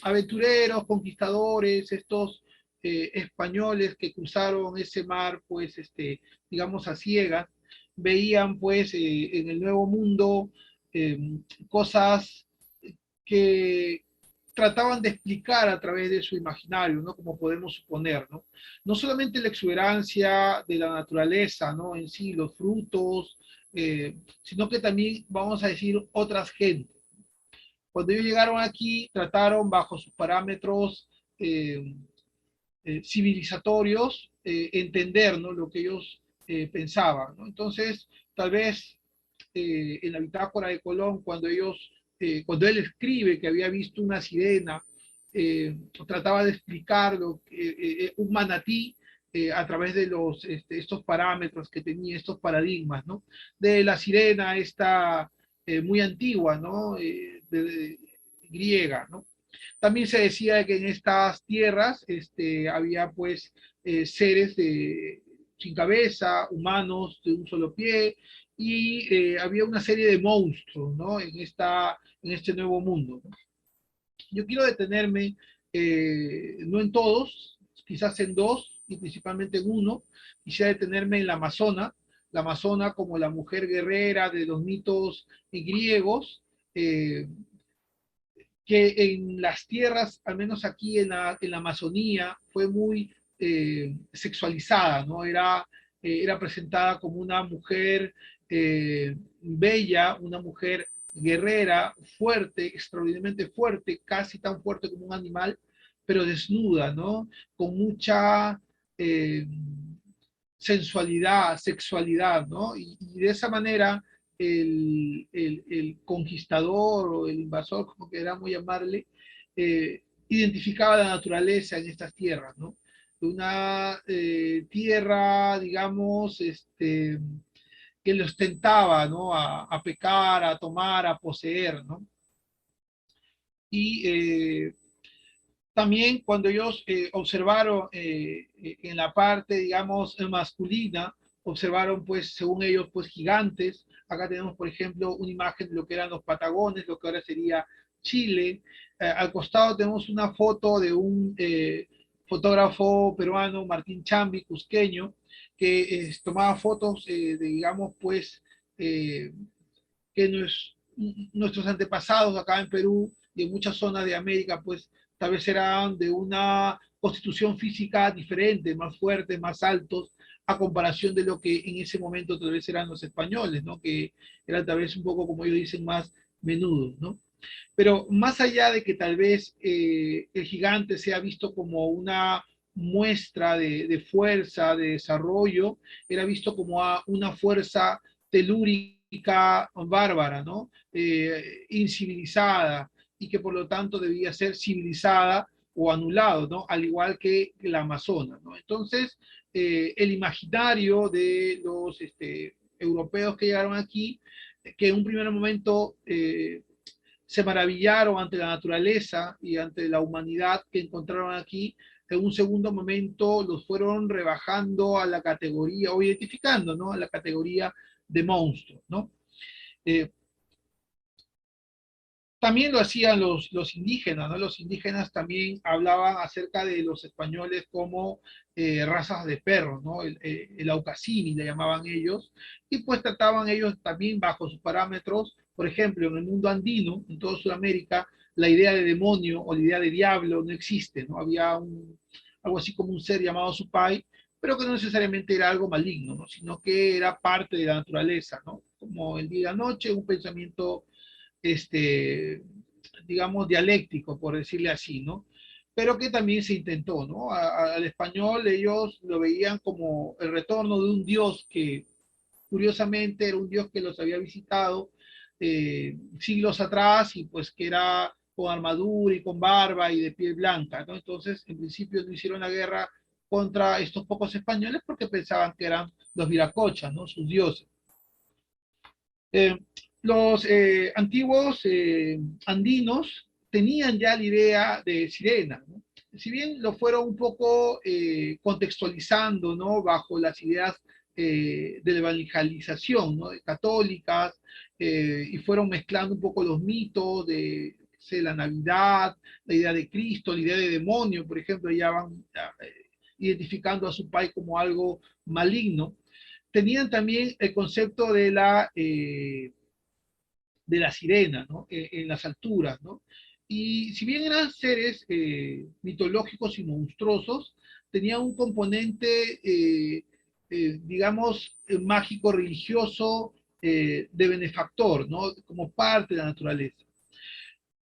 aventureros, conquistadores, estos españoles que cruzaron ese mar, pues, digamos, a ciegas, veían pues en el Nuevo Mundo eh, cosas que trataban de explicar a través de su imaginario, ¿no? Como podemos suponer, ¿no? No solamente la exuberancia de la naturaleza, ¿no? En sí, los frutos, sino que también, vamos a decir, otras gentes. Cuando ellos llegaron aquí, trataron bajo sus parámetros civilizatorios entender, ¿no? Lo que ellos pensaban, ¿no? Entonces, tal vez en la bitácora de Colón, cuando él escribe que había visto una sirena, trataba de explicarlo, un manatí, a través de estos parámetros que tenía, estos paradigmas, ¿no? De la sirena esta muy antigua, ¿no? Griega, ¿no? También se decía que en estas tierras había pues seres sin cabeza, humanos de un solo pie, y había una serie de monstruos, ¿no? En este nuevo mundo, ¿no? Yo quiero detenerme, no en todos, quizás en dos, y principalmente en uno. Quisiera detenerme en la Amazona como la mujer guerrera de los mitos griegos, que en las tierras, al menos aquí en la Amazonía, fue muy sexualizada, ¿no? Era presentada como una mujer bella, una mujer guerrera, fuerte, extraordinariamente fuerte, casi tan fuerte como un animal, pero desnuda, ¿no? Con mucha sensualidad, sexualidad, ¿no? Y de esa manera el conquistador o el invasor, como queramos llamarle, identificaba la naturaleza en estas tierras, ¿no? Una tierra, digamos, que los tentaba, ¿no? A pecar, a tomar, a poseer, ¿no? Y también cuando ellos observaron en la parte, digamos, masculina, observaron, pues, según ellos, pues, gigantes. Acá tenemos, por ejemplo, una imagen de lo que eran los Patagones, lo que ahora sería Chile. Al costado tenemos una foto de un fotógrafo peruano, Martín Chambi, cusqueño, que tomaba fotos de, digamos, pues, que nuestros antepasados acá en Perú y en muchas zonas de América, pues tal vez eran de una constitución física diferente, más fuertes, más altos, a comparación de lo que en ese momento tal vez eran los españoles, ¿no? Que eran tal vez un poco, como ellos dicen, más menudos, ¿no? Pero más allá de que tal vez el gigante sea visto como una muestra de fuerza, de desarrollo, era visto como una fuerza telúrica bárbara, ¿no? Incivilizada, y que por lo tanto debía ser civilizada o anulado, ¿no? Al igual que la Amazona, ¿no? Entonces, el imaginario de los europeos que llegaron aquí, que en un primer momento se maravillaron ante la naturaleza y ante la humanidad que encontraron aquí, en un segundo momento los fueron rebajando a la categoría, o identificando, ¿no? A la categoría de monstruos, ¿no? Eh, También lo hacían los indígenas, ¿no? Los indígenas también hablaban acerca de los españoles como razas de perros, ¿no? El aucasini le llamaban ellos, y pues trataban ellos también bajo sus parámetros. Por ejemplo, en el mundo andino, en toda Sudamérica, la idea de demonio o la idea de diablo no existe, ¿no? Había algo así como un ser llamado Supay, pero que no necesariamente era algo maligno, ¿no? Sino que era parte de la naturaleza, ¿no? Como el día y la noche, un pensamiento digamos, dialéctico, por decirle así, ¿no? Pero que también se intentó, ¿no? Al español ellos lo veían como el retorno de un dios que curiosamente era un dios que los había visitado siglos atrás y pues que era con armadura y con barba y de piel blanca, ¿no? Entonces, en principio no hicieron la guerra contra estos pocos españoles porque pensaban que eran los viracochas, ¿no? Sus dioses. Eh, los antiguos andinos tenían ya la idea de sirena, ¿no? Si bien lo fueron un poco contextualizando, ¿no? Bajo las ideas de la evangelización, ¿no? Católicas, y fueron mezclando un poco los mitos de la Navidad, la idea de Cristo, la idea de demonio, por ejemplo, ya van identificando a su país como algo maligno. Tenían también el concepto de la sirena, ¿no? En las alturas, ¿no? Y si bien eran seres mitológicos y monstruosos, tenían un componente, digamos, mágico, religioso, de benefactor, ¿no? Como parte de la naturaleza.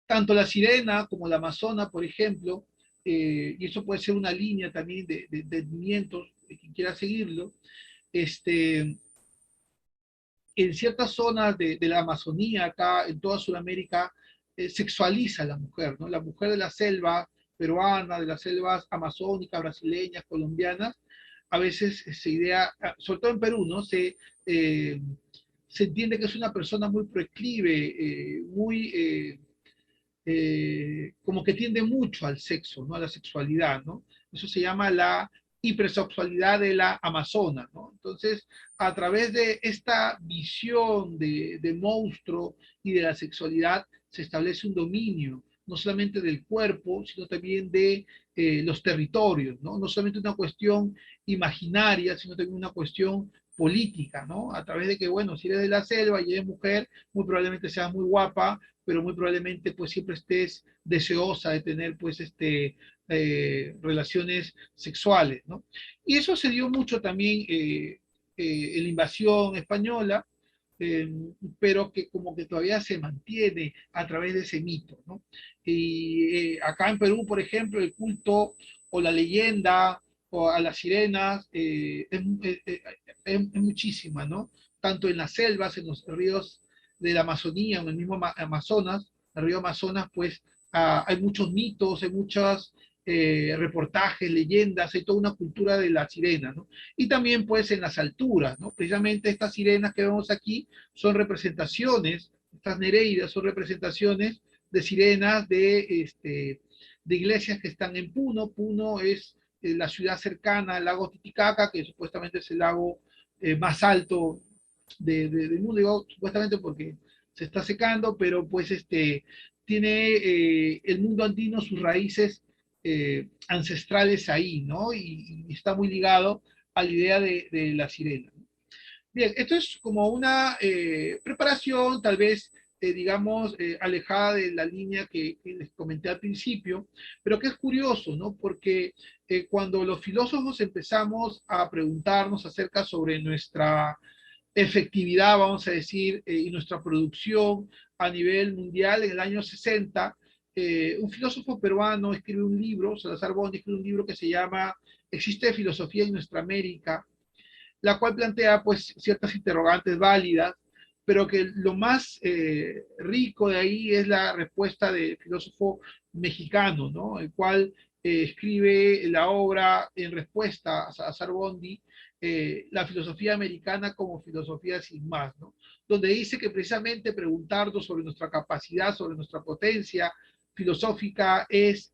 Tanto la sirena como la amazona, por ejemplo, y eso puede ser una línea también de movimientos, de quien quiera seguirlo, este, en ciertas zonas de la Amazonía, acá en toda Sudamérica, sexualiza a la mujer, ¿no? La mujer de la selva peruana, de las selvas amazónicas, brasileñas, colombianas, a veces se idea, sobre todo en Perú, ¿no? Se entiende que es una persona muy proclive, muy, como que tiende mucho al sexo, ¿no? A la sexualidad, ¿no? Eso se llama la hipersexualidad de la amazona, ¿no? Entonces, a través de esta visión de monstruo y de la sexualidad, se establece un dominio, no solamente del cuerpo, sino también de los territorios, ¿no? No solamente una cuestión imaginaria, sino también una cuestión política, ¿no? A través de que, bueno, si eres de la selva y eres mujer, muy probablemente seas muy guapa, pero muy probablemente pues siempre estés deseosa de tener pues relaciones sexuales, ¿no? Y eso se dio mucho también en la invasión española, eh, pero que como que todavía se mantiene a través de ese mito, ¿no? Y acá en Perú, por ejemplo, el culto o la leyenda o a las sirenas, es muchísima, ¿no? Tanto en las selvas, en los ríos de la Amazonía, en el mismo Amazonas, el río Amazonas, pues hay muchos mitos, hay muchos reportajes, leyendas, hay toda una cultura de la sirena, ¿no? Y también pues en las alturas, ¿no? Precisamente estas sirenas que vemos aquí son representaciones, estas nereidas son representaciones de sirenas de iglesias que están en Puno. Puno es la ciudad cercana al lago Titicaca, que supuestamente es el lago más alto del mundo, digo, supuestamente porque se está secando, pero pues tiene el mundo andino sus raíces ancestrales ahí, ¿no? Y está muy ligado a la idea de la sirena. Bien, esto es como una preparación, tal vez, digamos, alejada de la línea que les comenté al principio, pero que es curioso, ¿no? Porque cuando los filósofos empezamos a preguntarnos acerca sobre nuestra efectividad, vamos a decir, y nuestra producción a nivel mundial en el año 60, un filósofo peruano escribe un libro, Salazar Bondi escribe un libro que se llama ¿Existe filosofía en nuestra América?, la cual plantea pues ciertas interrogantes válidas, pero que lo más rico de ahí es la respuesta del filósofo mexicano, ¿no? El cual escribe la obra en respuesta a Salazar Bondi, la filosofía americana como filosofía sin más, ¿no? Donde dice que precisamente preguntarnos sobre nuestra capacidad, sobre nuestra potencia filosófica es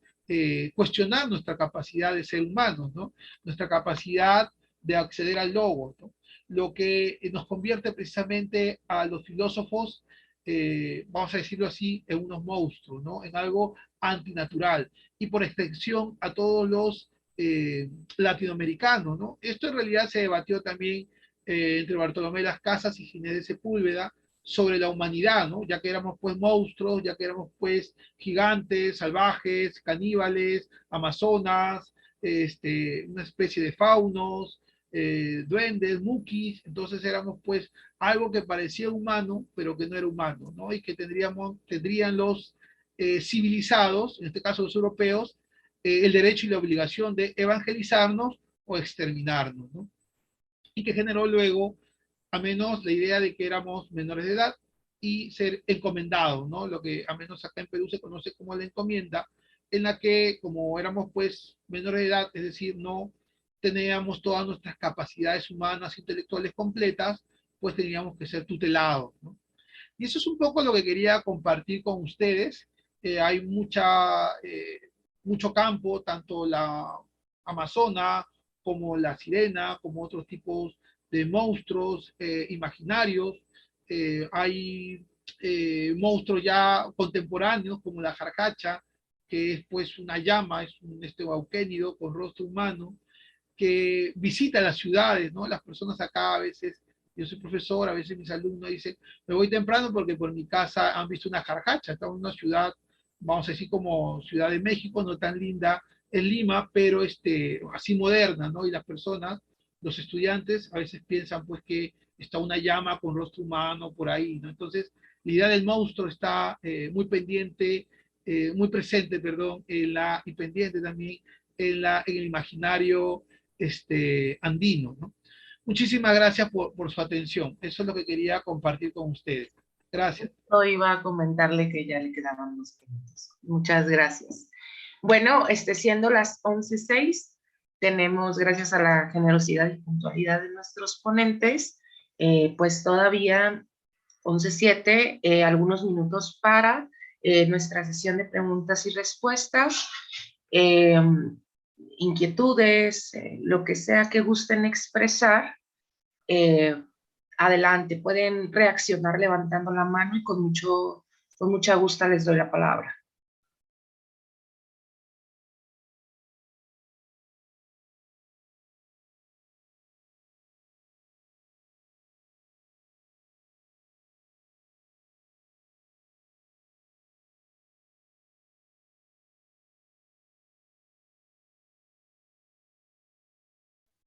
cuestionar nuestra capacidad de ser humanos, ¿no? Nuestra capacidad de acceder al logos, ¿no? Lo que nos convierte precisamente a los filósofos, vamos a decirlo así, en unos monstruos, ¿no? En algo antinatural, y por extensión a todos los latinoamericanos, ¿no? Esto en realidad se debatió también entre Bartolomé Las Casas y Ginés de Sepúlveda sobre la humanidad, ¿no? Ya que éramos pues monstruos, ya que éramos pues gigantes, salvajes, caníbales, amazonas, una especie de faunos, duendes, mukis. Entonces éramos pues algo que parecía humano, pero que no era humano, ¿no? Y que tendrían los civilizados, en este caso los europeos, el derecho y la obligación de evangelizarnos o exterminarnos, ¿no? Y que generó luego, a menos la idea de que éramos menores de edad y ser encomendados, ¿no? Lo que a menos acá en Perú se conoce como la encomienda, en la que como éramos pues menores de edad, es decir, no teníamos todas nuestras capacidades humanas, intelectuales completas, pues teníamos que ser tutelados, ¿no? Y eso es un poco lo que quería compartir con ustedes. Hay mucho campo, tanto la Amazona como la sirena, como otros tipos de monstruos imaginarios. Hay monstruos ya contemporáneos como la jarcacha, que es pues una llama, es un bauquénido con rostro humano, que visita las ciudades, ¿no? Las personas acá a veces, yo soy profesor, a veces mis alumnos dicen, me voy temprano porque por mi casa han visto una jarjacha, está en una ciudad, vamos a decir como Ciudad de México, no tan linda en Lima, pero así moderna, ¿no? Y las personas, los estudiantes, a veces piensan pues que está una llama con rostro humano por ahí, ¿no? Entonces, la idea del monstruo está muy pendiente, muy presente, perdón, y pendiente también en el imaginario andino, ¿no? Muchísimas gracias por su atención. Eso es lo que quería compartir con ustedes. Gracias.
Hoy iba a comentarle que ya le quedaban 2 minutos. Muchas gracias. Bueno, siendo las 11:06, tenemos, gracias a la generosidad y puntualidad de nuestros ponentes, pues todavía 11:07, algunos minutos para nuestra sesión de preguntas y respuestas. Inquietudes, lo que sea que gusten expresar, adelante, pueden reaccionar levantando la mano y con mucha gusto les doy la palabra.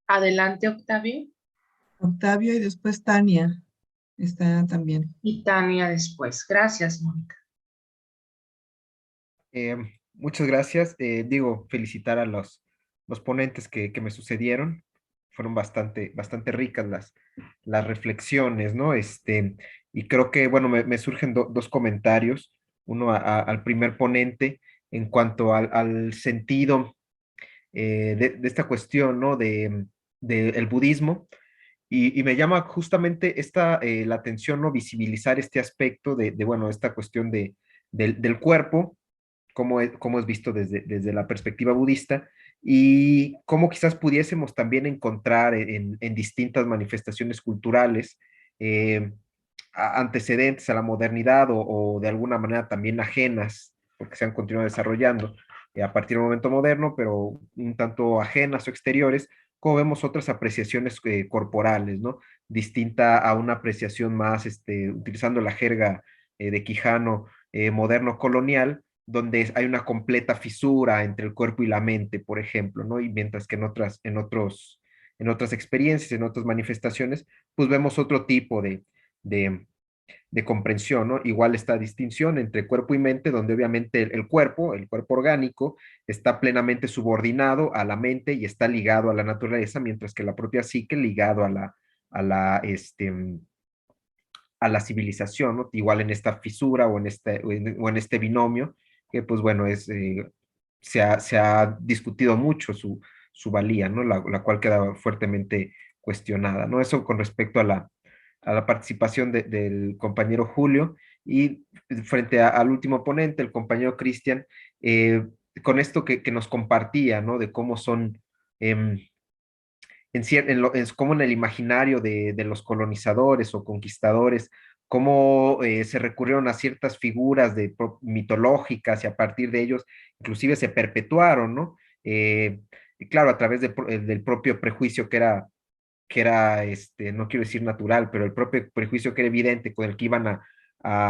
Adelante, Octavio.
Octavio y después Tania está también.
Y Tania después. Gracias, Mónica.
Muchas gracias. Felicitar a los ponentes que me sucedieron. Fueron bastante ricas las reflexiones, ¿no? Y creo que, bueno, me surgen dos comentarios. Uno al primer ponente en cuanto al sentido de esta cuestión, ¿no? De el budismo. Y me llama justamente la atención, ¿no? Visibilizar este aspecto bueno, esta cuestión del cuerpo, cómo es visto desde la perspectiva budista, y cómo quizás pudiésemos también encontrar en distintas manifestaciones culturales eh, antecedentes a la modernidad o de alguna manera también ajenas, porque se han continuado desarrollando a partir del momento moderno, pero un tanto ajenas o exteriores, como vemos otras apreciaciones corporales, ¿no? Distinta a una apreciación más, utilizando la jerga de Quijano moderno colonial, donde hay una completa fisura entre el cuerpo y la mente, por ejemplo, ¿no? Y mientras que en otras experiencias, en otras manifestaciones, pues vemos otro tipo de, de comprensión, ¿no? Igual esta distinción entre cuerpo y mente, donde obviamente el cuerpo orgánico, está plenamente subordinado a la mente y está ligado a la naturaleza, mientras que la propia psique ligado a la, a la civilización, ¿no? Igual en esta fisura o en este binomio, que pues bueno, se ha discutido mucho su valía, ¿no? La cual queda fuertemente cuestionada, ¿no? Eso con respecto a la participación del compañero Julio y frente al último ponente, el compañero Cristian, con esto que nos compartía, ¿no? De cómo son es como en el imaginario de los colonizadores o conquistadores, cómo se recurrieron a ciertas figuras mitológicas y a partir de ellos inclusive se perpetuaron, ¿no? Y claro, a través del propio prejuicio que era, no quiero decir natural, pero el propio prejuicio que era evidente con el que iban a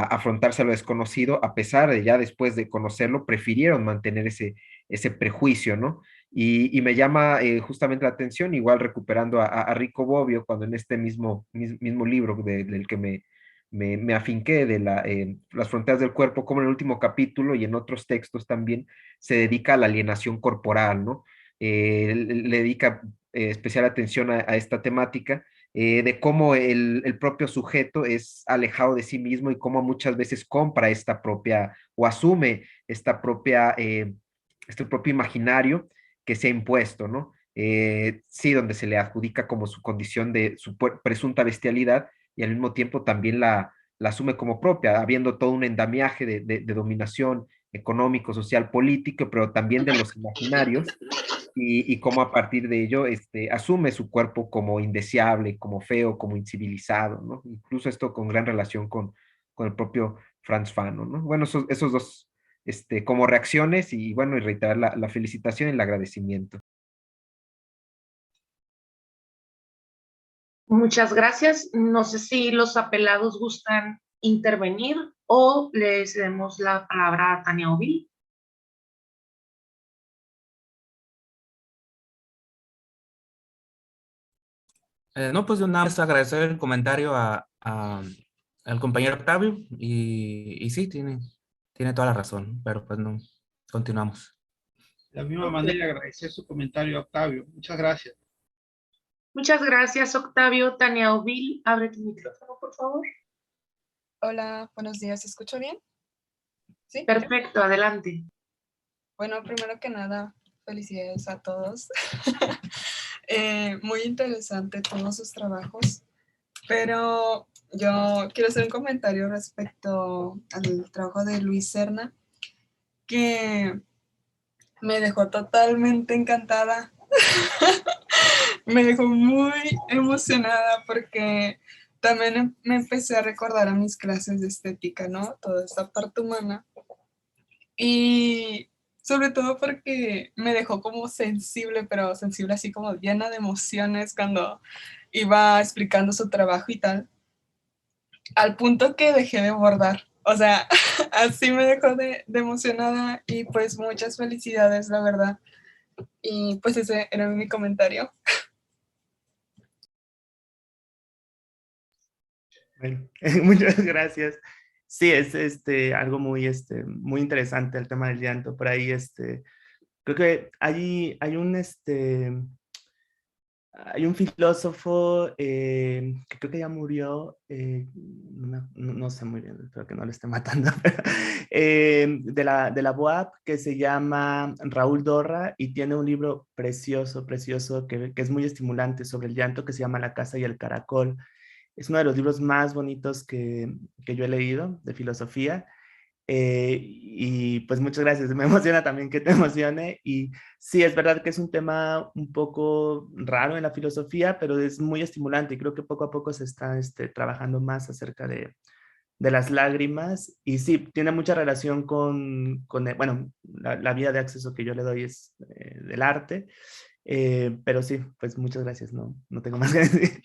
afrontarse a lo desconocido, a pesar de ya después de conocerlo, prefirieron mantener ese prejuicio, ¿no? Y me llama justamente la atención, igual recuperando a Rico Bobbio, cuando en este mismo libro del que me afinqué de las fronteras del cuerpo, como en el último capítulo y en otros textos también se dedica a la alienación corporal, ¿no? Le dedica especial atención a esta temática de cómo el propio sujeto es alejado de sí mismo y cómo muchas veces compra esta propia o asume este propio imaginario que se ha impuesto, ¿no? Sí, donde se le adjudica como su condición de su presunta bestialidad y al mismo tiempo también la asume como propia, habiendo todo un endamiaje de dominación económico, social, político, pero también de los imaginarios y cómo a partir de ello asume su cuerpo como indeseable, como feo, como incivilizado, ¿no? Incluso esto con gran relación con el propio Franz Fanon, ¿no? Bueno, esos dos como reacciones y bueno, y reiterar la felicitación y el agradecimiento.
Muchas gracias. No sé si los apelados gustan intervenir o les demos la palabra a Tania Ovil.
No, pues de nada más agradecer el comentario al compañero Octavio y sí, tiene toda la razón, pero pues no, continuamos.
De la misma manera, agradecer su comentario a Octavio. Muchas gracias.
Muchas gracias, Octavio. Tania Ovil, abre tu micrófono, por favor.
Hola, buenos días. ¿Se escucha bien? ¿Sí?
Perfecto, adelante.
Bueno, primero que nada, felicidades a todos. Muy interesante todos sus trabajos, pero yo quiero hacer un comentario respecto al trabajo de Luis Serna, que me dejó totalmente encantada. Me dejó muy emocionada porque también me empecé a recordar a mis clases de estética, ¿no? Toda esta parte humana. Y sobre todo porque me dejó como sensible, pero sensible así como llena de emociones cuando iba explicando su trabajo y tal, al punto que dejé de bordar. O sea, así me dejó de emocionada y pues muchas felicidades, la verdad. Y pues ese era mi comentario.
Bueno, muchas gracias. Sí, es algo muy, muy interesante el tema del llanto. Por ahí, creo que hay un filósofo que creo que ya murió, no sé muy bien, espero que no le esté matando, pero, de la BOAP, que se llama Raúl Dorra, y tiene un libro precioso, precioso, que es muy estimulante sobre el llanto, que se llama La casa y el caracol. Es uno de los libros más bonitos que yo he leído de filosofía. Y pues muchas gracias, me emociona también que te emocione. Y sí, es verdad que es un tema un poco raro en la filosofía, pero es muy estimulante y creo que poco a poco se está trabajando más acerca de las lágrimas. Y sí, tiene mucha relación bueno, la vía de acceso que yo le doy es del arte. Pero sí, pues muchas gracias, no tengo más que decir.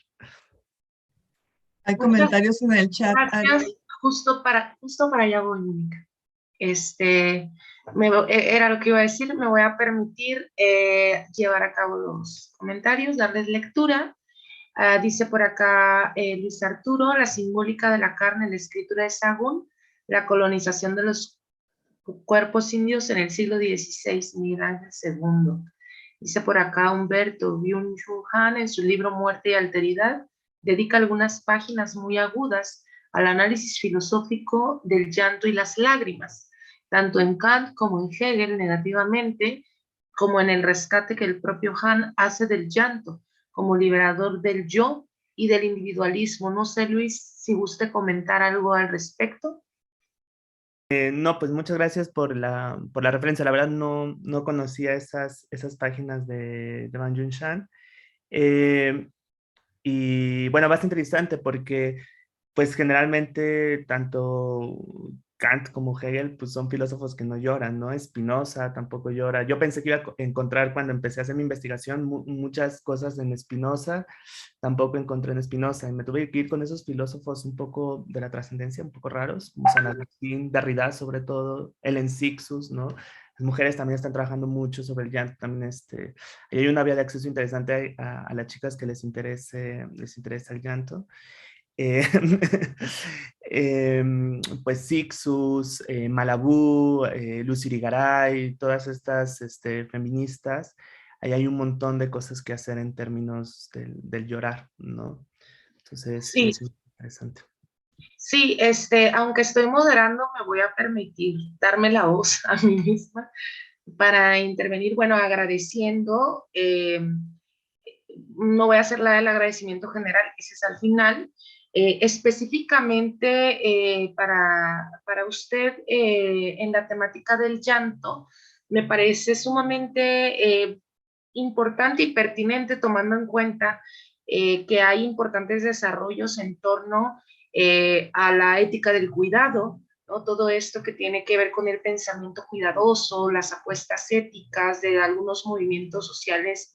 Hay
Muchas
comentarios en el chat, Ari.
gracias. Justo para allá voy, Mónica. Era lo que iba a decir, me voy a permitir llevar a cabo los comentarios, darles lectura. Dice por acá Luis Arturo, la simbólica de la carne en la escritura de Sahagún, la colonización de los cuerpos indios en el siglo XVI, Miguel Ángel II. Dice por acá Humberto Byung-Chul Han en su libro Muerte y Alteridad, dedica algunas páginas muy agudas al análisis filosófico del llanto y las lágrimas, tanto en Kant como en Hegel negativamente, como en el rescate que el propio Han hace del llanto como liberador del yo y del individualismo. No sé, Luis, si guste comentar algo al respecto.
No, pues muchas gracias por la referencia. La verdad no conocía esas páginas de Ban Yun Shan. Y bueno, bastante interesante porque pues generalmente tanto Kant como Hegel pues son filósofos que no lloran, ¿no? Spinoza tampoco llora. Yo pensé que iba a encontrar cuando empecé a hacer mi investigación muchas cosas en Spinoza, tampoco encontré en Spinoza y me tuve que ir con esos filósofos un poco de la trascendencia, un poco raros, como San Agustín, Derrida sobre todo, Ellen Sixus, ¿no? Las mujeres también están trabajando mucho sobre el llanto, también y hay una vía de acceso interesante a las chicas que les interesa el llanto. Eh, pues Sixus, Malabú, Lucy Irigaray, todas estas feministas, ahí hay un montón de cosas que hacer en términos del llorar, ¿no? Entonces,
Sí,
es interesante.
sí, aunque estoy moderando, me voy a permitir darme la voz a mí misma para intervenir, bueno, agradeciendo, no voy a hacer la del agradecimiento general, ese es al final, específicamente para usted en la temática del llanto, me parece sumamente importante y pertinente tomando en cuenta que hay importantes desarrollos en torno a la ética del cuidado, ¿no? Todo esto que tiene que ver con el pensamiento cuidadoso, las apuestas éticas de algunos movimientos sociales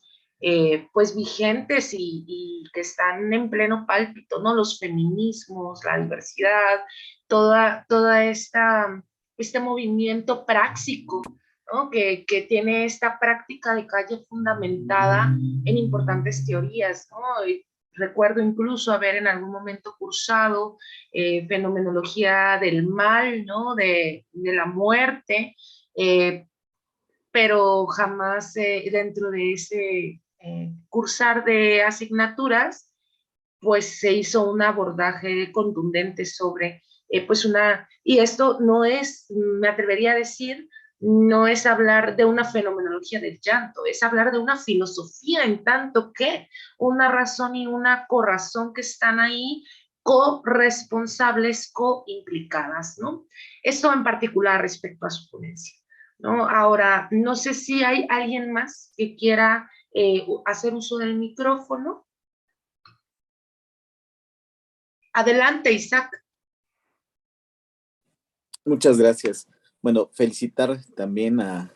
pues vigentes y que están en pleno pálpito, ¿no? Los feminismos, la diversidad, toda este movimiento práctico, ¿no? Que tiene esta práctica de calle fundamentada en importantes teorías, ¿no? Y recuerdo incluso haber en algún momento cursado fenomenología del mal, ¿no? De la muerte, pero jamás dentro de ese cursar de asignaturas, pues se hizo un abordaje contundente sobre, y esto no es, me atrevería a decir, no es hablar de una fenomenología del llanto, es hablar de una filosofía en tanto que una razón y una corrazón que están ahí corresponsables, coimplicadas, ¿no? Esto en particular respecto a su ponencia, ¿no? Ahora, no sé si hay alguien más que quiera hacer uso del micrófono. Adelante, Isaac.
Muchas gracias. Bueno, felicitar también a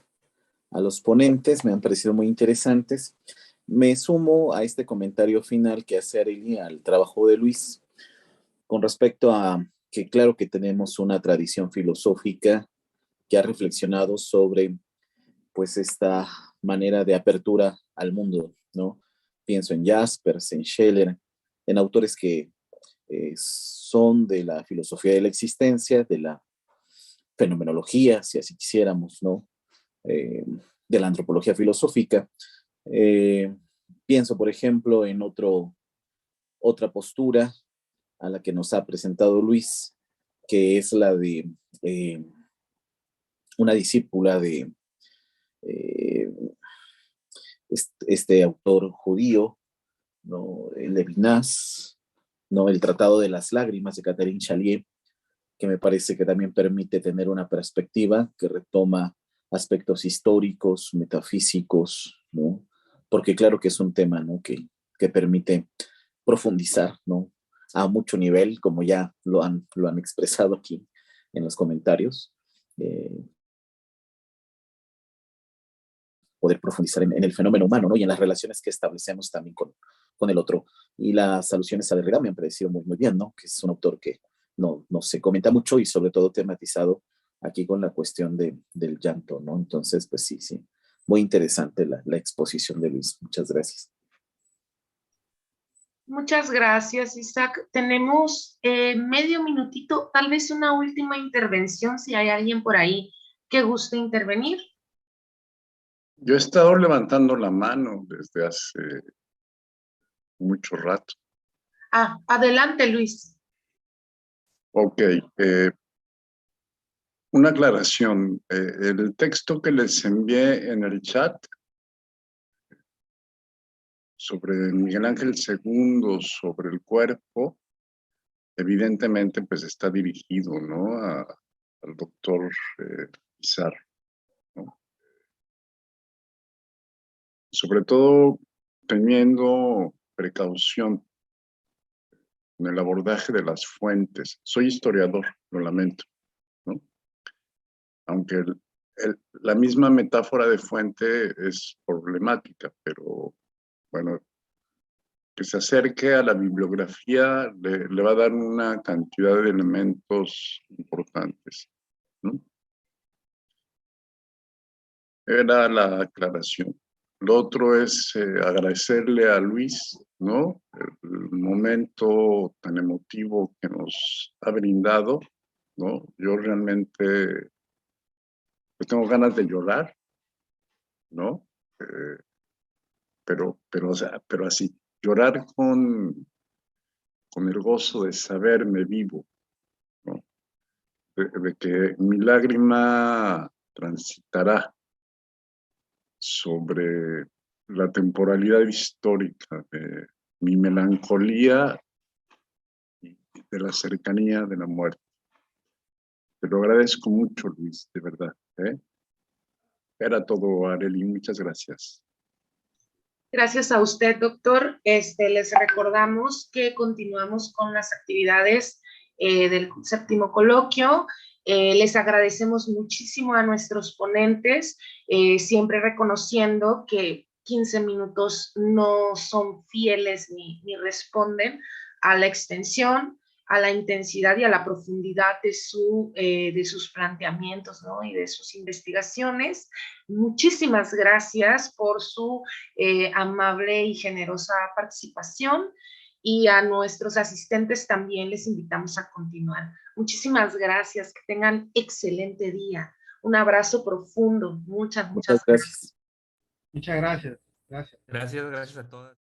los ponentes, me han parecido muy interesantes. Me sumo a este comentario final que hace Arely al trabajo de Luis con respecto a que claro que tenemos una tradición filosófica que ha reflexionado sobre pues esta manera de apertura al mundo, ¿no? Pienso en Jaspers, en Scheler, en autores que son de la filosofía de la existencia, de la fenomenología, si así quisiéramos, ¿no? de la antropología filosófica. Pienso, por ejemplo, en otra postura a la que nos ha presentado Luis, que es la de una discípula de este autor judío, ¿no? Levinas, ¿no? El Tratado de las Lágrimas de Catherine Chalier, que me parece que también permite tener una perspectiva que retoma aspectos históricos, metafísicos, ¿no? Porque claro que es un tema, ¿no? que permite profundizar, ¿no? A mucho nivel, como ya lo han expresado aquí en los comentarios. Poder profundizar en el fenómeno humano, ¿no? Y en las relaciones que establecemos también con el otro. Y las alusiones a Derrida me han parecido muy, muy bien, ¿no? Que es un autor que no se comenta mucho y sobre todo tematizado aquí con la cuestión del llanto, ¿no? Entonces, pues sí, muy interesante la exposición de Luis. Muchas gracias.
Muchas gracias, Isaac. Tenemos medio minutito, tal vez una última intervención, si hay alguien por ahí que guste intervenir.
Yo he estado levantando la mano desde hace mucho rato.
Adelante, Luis.
Ok. Una aclaración. El texto que les envié en el chat sobre Miguel Ángel II, sobre el cuerpo, evidentemente pues está dirigido, ¿no? al doctor Pizarro, ¿no? Sobre todo teniendo precaución en el abordaje de las fuentes. Soy historiador, lo lamento, ¿no? Aunque la misma metáfora de fuente es problemática, pero bueno, que se acerque a la bibliografía le va a dar una cantidad de elementos importantes, ¿no? Era la aclaración. Lo otro es agradecerle a Luis, ¿no? El momento tan emotivo que nos ha brindado, ¿no? Yo realmente pues tengo ganas de llorar, ¿no? Pero así, llorar con el gozo de saberme vivo, ¿no? De que mi lágrima transitará sobre la temporalidad histórica de mi melancolía y de la cercanía de la muerte. Te lo agradezco mucho, Luis, de verdad, ¿eh? Era todo, Arely, muchas gracias.
Gracias a usted, doctor. Les recordamos que continuamos con las actividades del séptimo coloquio. Les agradecemos muchísimo a nuestros ponentes, siempre reconociendo que 15 minutos no son fieles ni responden a la extensión, a la intensidad y a la profundidad de sus planteamientos, ¿no? Y de sus investigaciones. Muchísimas gracias por su amable y generosa participación, y a nuestros asistentes también les invitamos a continuar. Muchísimas gracias, que tengan excelente día. Un abrazo profundo. Muchas gracias.
Muchas gracias. Gracias.
Gracias a todas.